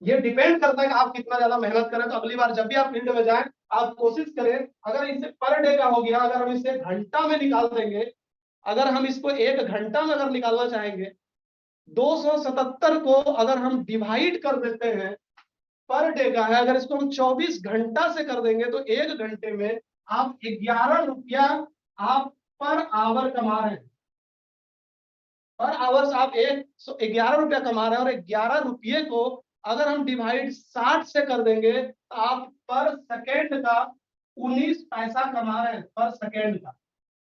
ये डिपेंड करता है कि आप कितना ज्यादा मेहनत करें। तो अगली बार जब भी आप फील्ड में जाएं, आप कोशिश करें, अगर इसे पर डे का हो गया, अगर हम इसे घंटा में निकाल देंगे, अगर हम इसको 1 घंटा में अगर निकालना चाहेंगे, 277 को अगर हम डिवाइड कर देते हैं, पर डे का है, अगर इसको हम 24 घंटा से कर देंगे, तो 1 घंटे में आप 11 रुपया आप पर आवर कमा रहे हैं। पर आवर्स आप 11 रुपया कमा रहे हैं, और 11 रुपये को अगर हम डिवाइड 60 से कर देंगे, तो आप पर सेकेंड का 19 पैसा कमा रहे हैं, पर सेकेंड का।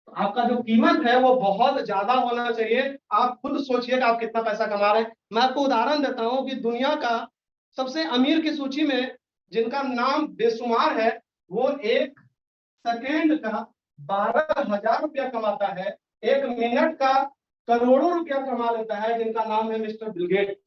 तो आपका जो कीमत है वो बहुत ज्यादा होना चाहिए। आप खुद सोचिए कि आप कितना पैसा कमा रहे हैं। मैं आपको उदाहरण देता हूं कि दुनिया का सबसे अमीर की सूची में जिनका नाम बेशुमार है, वो 1 सेकेंड का 12,000 रुपया कमाता है, 1 मिनट का करोड़ों रुपया कमा लेता है, जिनका नाम है मिस्टर बिल गेट्स।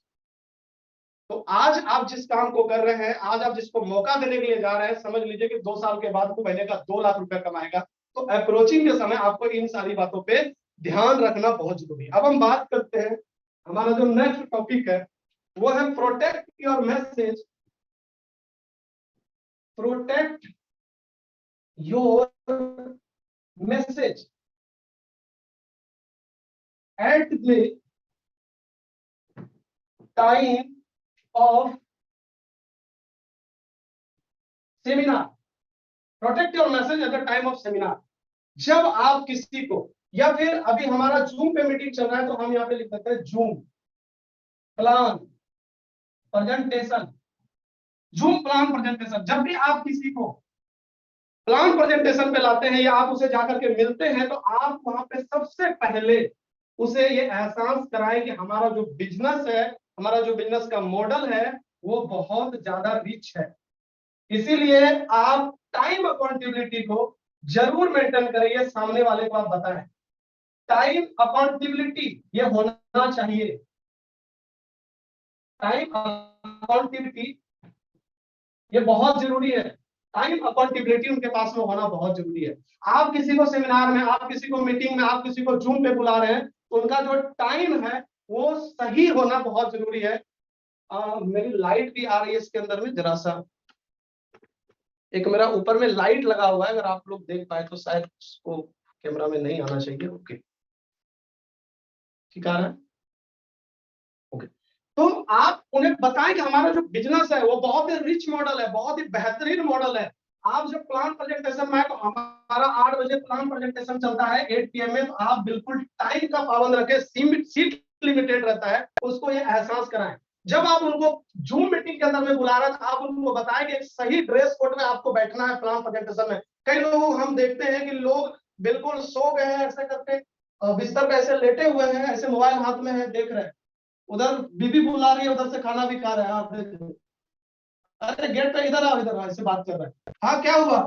तो आज आप जिस काम को कर रहे हैं, आज आप जिसको मौका देने के लिए जा रहे हैं, समझ लीजिए कि 2 साल के बाद वो महीने का 2 लाख रुपया कमाएगा। तो अप्रोचिंग के समय आपको इन सारी बातों पे ध्यान रखना बहुत जरूरी है। अब हम बात करते हैं, हमारा जो नेक्स्ट टॉपिक है वो है protect your message, protect your message at the time of seminar. Protect your message at the time of seminar. जब आप किसी को, या फिर अभी हमारा जूम पे मीटिंग चल रहा है तो हम यहाँ पे लिख सकते हैं zoom plan presentation, zoom plan presentation. जब भी आप किसी को प्लान प्रेजेंटेशन पे लाते हैं या आप उसे जाकर के मिलते हैं, तो आप वहां पे सबसे पहले उसे ये एहसास कराएं कि हमारा जो बिजनेस है, हमारा जो बिजनेस का मॉडल है वो बहुत ज्यादा रिच है। इसीलिए आप टाइम अकाउंटेबिलिटी को जरूर मेंटेन करिए, सामने वाले को आप बताएं। टाइम अकाउंटेबिलिटी ये होना चाहिए, टाइम अकाउंटेबिलिटी ये बहुत जरूरी है। टाइम अकाउंटेबिलिटी उनके पास में होना बहुत जरूरी है। आप किसी को सेमिनार में, आप किसी को मीटिंग में, आप किसी को जूम पे बुला रहे हैं, तो उनका जो टाइम है वो सही होना बहुत जरूरी है। मेरी लाइट भी आ रही है इसके अंदर में, जरा सा एक मेरा ऊपर में लाइट लगा हुआ है, अगर आप लोग देख पाए तो शायद उसको कैमरा में नहीं आना चाहिए। ओके, ठीक आ रहा है। ओके, तो आप उन्हें बताएं कि हमारा जो बिजनेस है वो बहुत ही रिच मॉडल है, बहुत ही बेहतरीन मॉडल है। आप जब प्लान प्रेजेंटेशन में, तो हमारा 8 बजे प्लान प्रेजेंटेशन चलता है 8 PM में, तो आप बिल्कुल टाइम का पाबंद रखें, सीट लिमिटेड रहता है, उसको ये एहसास कराएं। जब आप उनको जूम मीटिंग के अंदर में बुला रहे हैं, तो आप उनको बताएं कि एक सही ड्रेस कोड में आपको बैठना है प्लान प्रेजेंटेशन में। कई लोग हम देखते हैं कि लोग बिल्कुल सो गए हैं, ऐसे करके बिस्तर पे ऐसे लेटे हुए हैं, ऐसे मोबाइल हाथ में है, देख रहे हैं, उधर बीबी बुला रही है, उधर से खाना भी खा रहे हैं। आप देखो, अरे गेट पे इधर आओ, इधर आओ, ऐसे बात कर रहे हैं। हाँ क्या हुआ?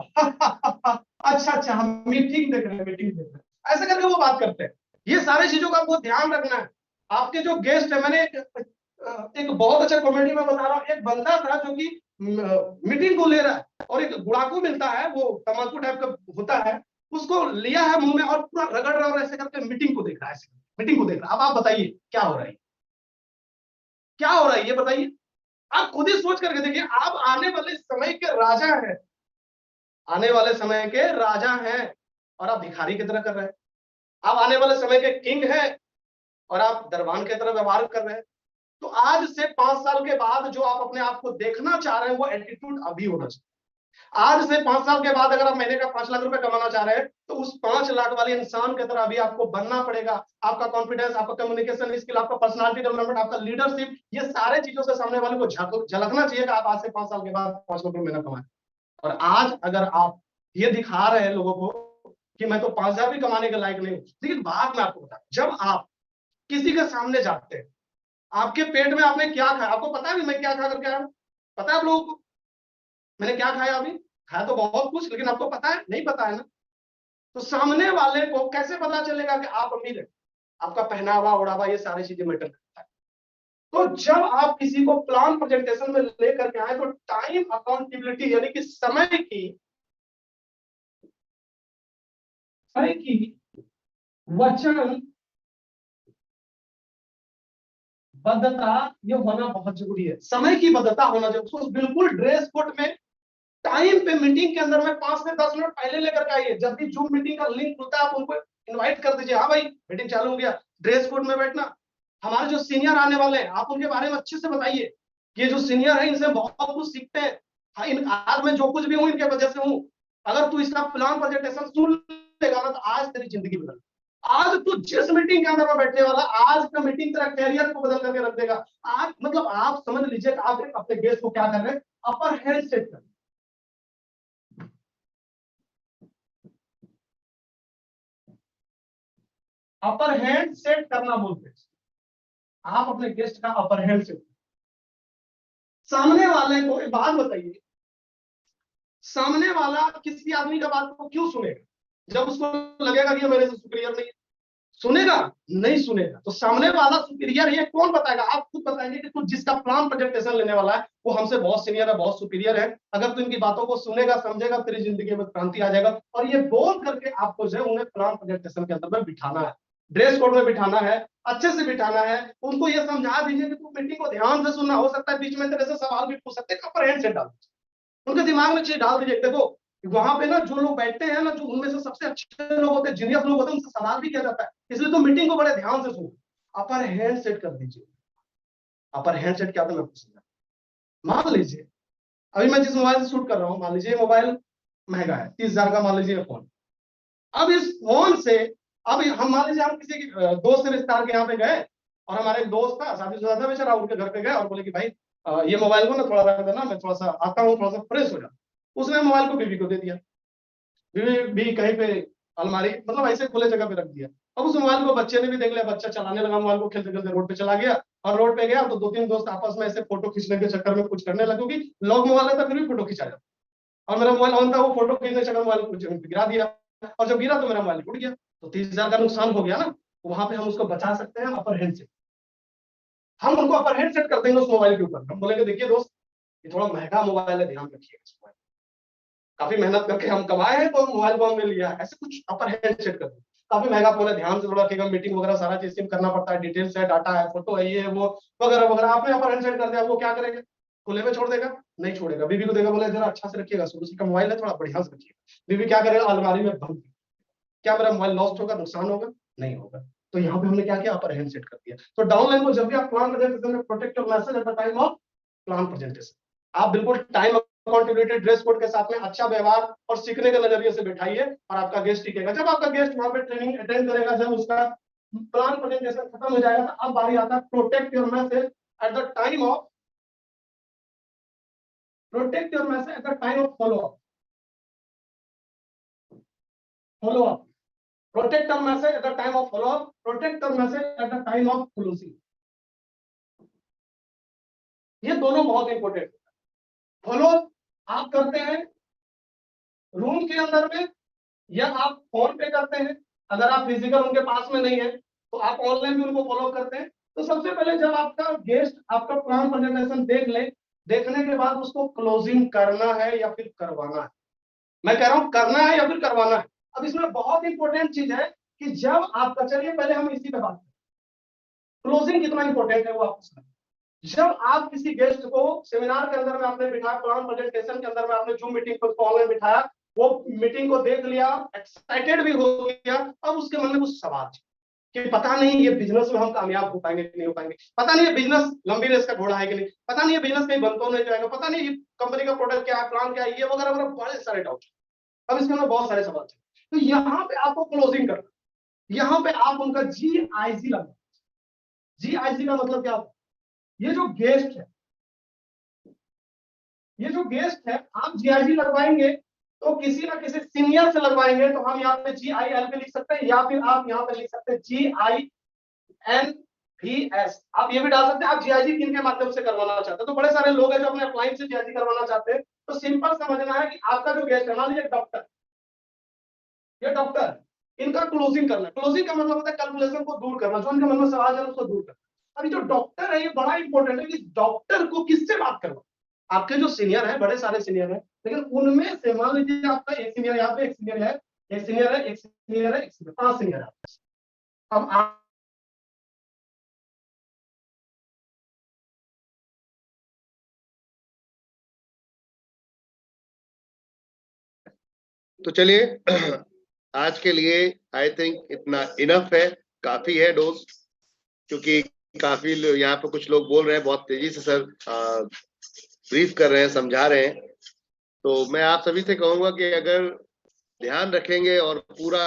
अच्छा अच्छा, हम मीटिंग देख रहे हैं, मीटिंग देख रहे हैं, ऐसे करके वो बात करते हैं। ये सारी चीजों का आपको ध्यान रखना है। आपके जो गेस्ट है, मैंने एक बहुत अच्छा कॉमेडी में बता रहा हूँ, एक बंदा था जो कि मीटिंग को ले रहा है, और एक गुड़ाकू मिलता है, वो तम्बाकू टाइप का होता है, उसको लिया है मुंह में और पूरा रगड़ रहा है, और ऐसे करके मीटिंग को देख रहा है, ऐसे मीटिंग को देख रहा है। अब आप बताइए क्या हो रहा है, क्या हो रहा है ये बताइए। आप खुद ही सोच करके देखिए, आप आने वाले समय के राजा हैं, आने वाले समय के राजा हैं, और आप भिखारी की तरह कर रहे हैं। आप आने वाले समय के किंग हैं, और आप दरबान की तरह व्यवहार कर रहे हैं। तो आज से 5 साल के बाद जो आप अपने आप को देखना चाह रहे हैं, वो एटीट्यूड अभी होना चाहिए। आज से 5 साल के बाद अगर आप महीने का 5 लाख रुपए कमाना चाह रहे हैं, तो उस 5 लाख वाले इंसान की तरह अभी आपको बनना पड़ेगा। आपका कॉन्फिडेंस, आपका कम्युनिकेशन स्किल, आपका पर्सनालिटी डेवलपमेंट, आपका लीडरशिप, ये सारे चीजों से सामने वाले को झलकना चाहिए कि आप आज से 5 साल के बाद 5 लाख रुपए महीना कमाएं। और आज अगर आप ये दिखा रहे हैं लोगों को कि मैं तो 5,000 भी कमाने के लायक नहीं हूं, लेकिन बात मैं आपको बता, जब आप किसी के सामने जाते हैं, आपके पेट में आपने क्या खाया, आपको पता है मैं क्या खा करके आया हूं? पता है आप लोगों को मैंने क्या खाया? अभी खाया तो बहुत कुछ, लेकिन आपको पता है? नहीं पता है ना। तो सामने वाले को कैसे पता चलेगा कि आप अमीर है? आपका पहनावा ओढ़ावा, ये सारी चीजें मैटर करता है। तो जब आप किसी को प्लान प्रेजेंटेशन में लेकर के आए, तो टाइम अकाउंटेबिलिटी यानी कि समय की वचन बद्धता ये होना बहुत जरूरी है। समय की बद्धता होना जरूरी, उसको बिल्कुल ड्रेस कोड में टाइम पे मीटिंग के अंदर में 5 से 10 मिनट पहले लेकर के आइए। जब भी जूम मीटिंग का लिंक खुलता है, आप उनको इनवाइट कर दीजिए, हाँ भाई मीटिंग चालू हो गया, ड्रेस कोड में बैठना। हमारे जो सीनियर आने वाले हैं, आप उनके बारे में अच्छे से बताइए कि ये जो सीनियर है इनसे बहुत कुछ सीखते हैं। हाँ, आज मैं जो कुछ भी हूँ इनके वजह से हूँ। अगर तू इसका प्लान प्रेजेंटेशन सुन लेगा ना, तो आज तेरी जिंदगी बदल, आज तू जिस मीटिंग के अंदर में बैठने वाला, आज का मीटिंग तेरा कैरियर को बदल करके रख देगा। आज मतलब आप समझ लीजिए आप अपने गेस्ट को क्या कर रहे हैं, अपर हैंड सेट कर, अपर हैंड सेट करना बोलते हैं। आप अपने गेस्ट का अपर हैंड सेट, सामने वाले को एक बात बताइए, सामने वाला किसी आदमी का बात को क्यों सुनेगा? जब उसको लगेगा कि ये मेरे से सुपीरियर नहीं है, सुनेगा नहीं सुनेगा। तो सामने वाला सुपीरियर ये कौन बताएगा? आप खुद बताएंगे कि तू जिसका प्लान प्रेजेंटेशन लेने वाला है वो हमसे बहुत सीनियर है, बहुत सुपीरियर है। अगर तू इनकी बातों को सुनेगा समझेगा, तेरी जिंदगी में क्रांति आ जाएगा। और ये बोल करके आपको जो है उन्हें प्लान प्रेजेंटेशन के अंदर में बिठाना है, ड्रेस कोड में बिठाना है, अच्छे से बिठाना है। उनको ये समझा दीजिए कि तू मीटिंग को ध्यान से सुनना, हो सकता है बीच में तेरे से सवाल भी पूछ सकते हैं, अपर से डाल उनके दिमाग में चीज डाल दीजिए। देखो वहां पे ना जो लोग बैठते हैं ना, जो उनमें से सबसे अच्छे लोग होते हैं, जीनियस लोग होते हैं, उनसे सवाल भी किया जाता है। इसलिए तो मीटिंग को बड़े ध्यान से सुनो। अपर हैंड सेट कर दीजिए। अपर हैंड सेट क्या था मैं पूछूंगा। मान लीजिए अभी मैं जिस मोबाइल से शूट कर रहा हूँ, मान लीजिए मोबाइल महंगा है, 30,000 का मान लीजिए फोन। अब इस फोन से अब हम मान लीजिए हम किसी दोस्त रिश्तेदार के यहाँ पे गए, और हमारे एक दोस्त था शादीशुदा था बेचारा, उनके घर पे गए और बोले कि भाई ये मोबाइल को ना थोड़ा रख देना, मैं थोड़ा सा आता हूँ, थोड़ा सा फ्रेश हो जाता। उसने मोबाइल को बीवी को दे दिया। बीवी भी कहीं पे अलमारी मतलब ऐसे खुले जगह पे रख दिया। अब उस मोबाइल को बच्चे ने भी देख लिया, बच्चा चलाने लगा मोबाइल को, खेलते खेलते रोड पे चला गया। और रोड पे गया तो दो तीन दोस्त आपस में ऐसे फोटो खींचने के चक्कर में कुछ करने लगे, क्योंकि लॉक मोबाइल रहता फिर भी फोटो खिंचा जाता। और मेरा मोबाइल ऑन था, वो फोटो खींचने के चक्कर मोबाइल को जमीन पे गिरा दिया। और जब गिरा तो मेरा मोबाइल टूट गया, तो 30,000 का नुकसान हो गया ना। वहां पे हम उसको बचा सकते हैं अपर हैंड से। हम उनको अपर हैंड सेट कर देंगे उस मोबाइल के ऊपर। हम बोलेंगे देखिए दोस्त, ये थोड़ा महंगा मोबाइल है, ध्यान रखिएगा, काफी मेहनत करके हम कमाए हैं तो मोबाइल को हमने लिया, ऐसे कुछ अपर हैंड सेट कर दो। काफी महंगा फोन है, ध्यान से थोड़ा रखिएगा, मीटिंग वगैरह सारा चीज सिम करना पड़ता है, डिटेल्स है, डाटा है, फोटो है, ये है वो वगैरह वगैरह। आपने अपर हैंड सेट कर दिया, वो क्या करेगा? खुले में छोड़ देगा? नहीं छोड़ेगा। बीवी को देगा, बोले जरा अच्छा से रखिएगा, सुरक्षित का मोबाइल है, थोड़ा बढ़िया से रखिएगा। बीवी क्या करेगा? अलमारी में बंद। क्या मेरा मोबाइल लॉस्ट होगा, नुकसान होगा? नहीं होगा। तो यहाँ पे हमने क्या किया? अपर हैंड सेट कर दिया। तो डाउनलाइन को जब भी आप प्लान प्रेजेंटेशन में protect your message at the time of plan presentation, आप बिल्कुल टाइम अकाउंटेबिलिटी ड्रेस कोड के साथ में अच्छा व्यवहार और सीखने के नजरिए से बैठाइए, और आपका गेस्ट टिकेगा। जब आपका गेस्ट वहां पे ट्रेनिंग अटेंड करेगा, जब उसका प्लान प्रेजेंटेशन खत्म हो जाएगा, तो अब बारी आता है protect your message at the time of follow up. Follow up, protect the message at the time of follow up, protect the message at the time of closing। ये दोनों बहुत इंपॉर्टेंट है। फॉलो अप आप करते हैं room के अंदर में, या आप फोन पे करते हैं। अगर आप फिजिकल उनके पास में नहीं है तो आप ऑनलाइन भी उनको फॉलो करते हैं। तो सबसे पहले जब आपका गेस्ट आपका प्लान प्रेजेंटेशन देख ले, देखने के बाद उसको क्लोजिंग करना है या फिर करवाना है। मैं कह रहा हूं करना है या फिर करवाना है। अब इसमें बहुत इंपॉर्टेंट चीज है कि जब आपका, चलिए पहले हम इसी पे बात करें, क्लोजिंग कितना इंपॉर्टेंट है वो आपको समझ। जब आप किसी गेस्ट को सेमिनार के अंदर में आपने बिठाया, प्लान प्रेजेंटेशन के अंदर में आपने जूम मीटिंग को ऑनलाइन बिठाया, वो मीटिंग को देख लिया, एक्साइटेड भी हो गया। अब उसके मन में कुछ सवाल कि पता नहीं ये बिजनेस में हम कामयाब हो पाएंगे कि नहीं हो पाएंगे, पता नहीं ये बिजनेस लंबी रेस का घोड़ा है कि नहीं, पता नहीं ये बिजनेस कहीं बंद तो नहीं जाएगा, पता नहीं ये कंपनी का प्रोडक्ट क्या है, प्लान क्या है, ये वगैरह वगैरह बड़े सारे डाउट। अब इसके अंदर बहुत सारे सवाल। तो यहाँ पे आपको क्लोजिंग करना, यहाँ पे आप उनका GIG लगना। GIG का मतलब क्या होता है? ये जो गेस्ट है, ये जो गेस्ट है, आप GIG लगवाएंगे तो किसी ना किसी सीनियर से लगवाएंगे, तो हम यहाँ पे GIL पे लिख सकते हैं, या फिर आप यहाँ पे लिख सकते हैं GINVS। आप ये भी डाल सकते हैं। आप GIG किन के माध्यम से करवाना चाहते हैं? तो बड़े सारे लोग हैं जो अपने अप्लाइन से GIG करवाना चाहते हैं। तो सिंपल समझना है कि आपका जो गेस्ट है, मान लीजिए डॉक्टर, ये डॉक्टर, इनका क्लोजिंग करना। क्लोजिंग का मतलब होता है कैलकुलेशन को दूर करना, जो इनके मन में सवाल है उसको दूर करना। अभी जो डॉक्टर है, ये बड़ा इंपॉर्टेंट है कि डॉक्टर को किससे बात करवा। आपके जो सीनियर है, बड़े सारे सीनियर है, लेकिन उनमें से मान लीजिए आपका एक सीनियर यहाँ पे, एक सीनियर है, एक सीनियर है, एक सीनियर है, एक सीनियर, 5 सीनियर है। अब आप तो चलिए आज के लिए आई थिंक इतना इनफ है, काफी है दोस्त, क्योंकि काफी यहाँ पे कुछ लोग बोल रहे हैं बहुत तेजी से सर, ब्रीफ कर रहे हैं, समझा रहे हैं। तो मैं आप सभी से कहूंगा कि अगर ध्यान रखेंगे और पूरा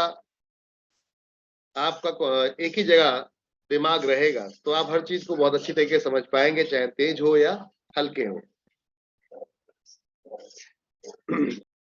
आपका एक ही जगह दिमाग रहेगा तो आप हर चीज को बहुत अच्छी तरीके से समझ पाएंगे, चाहे तेज हो या हल्के हो।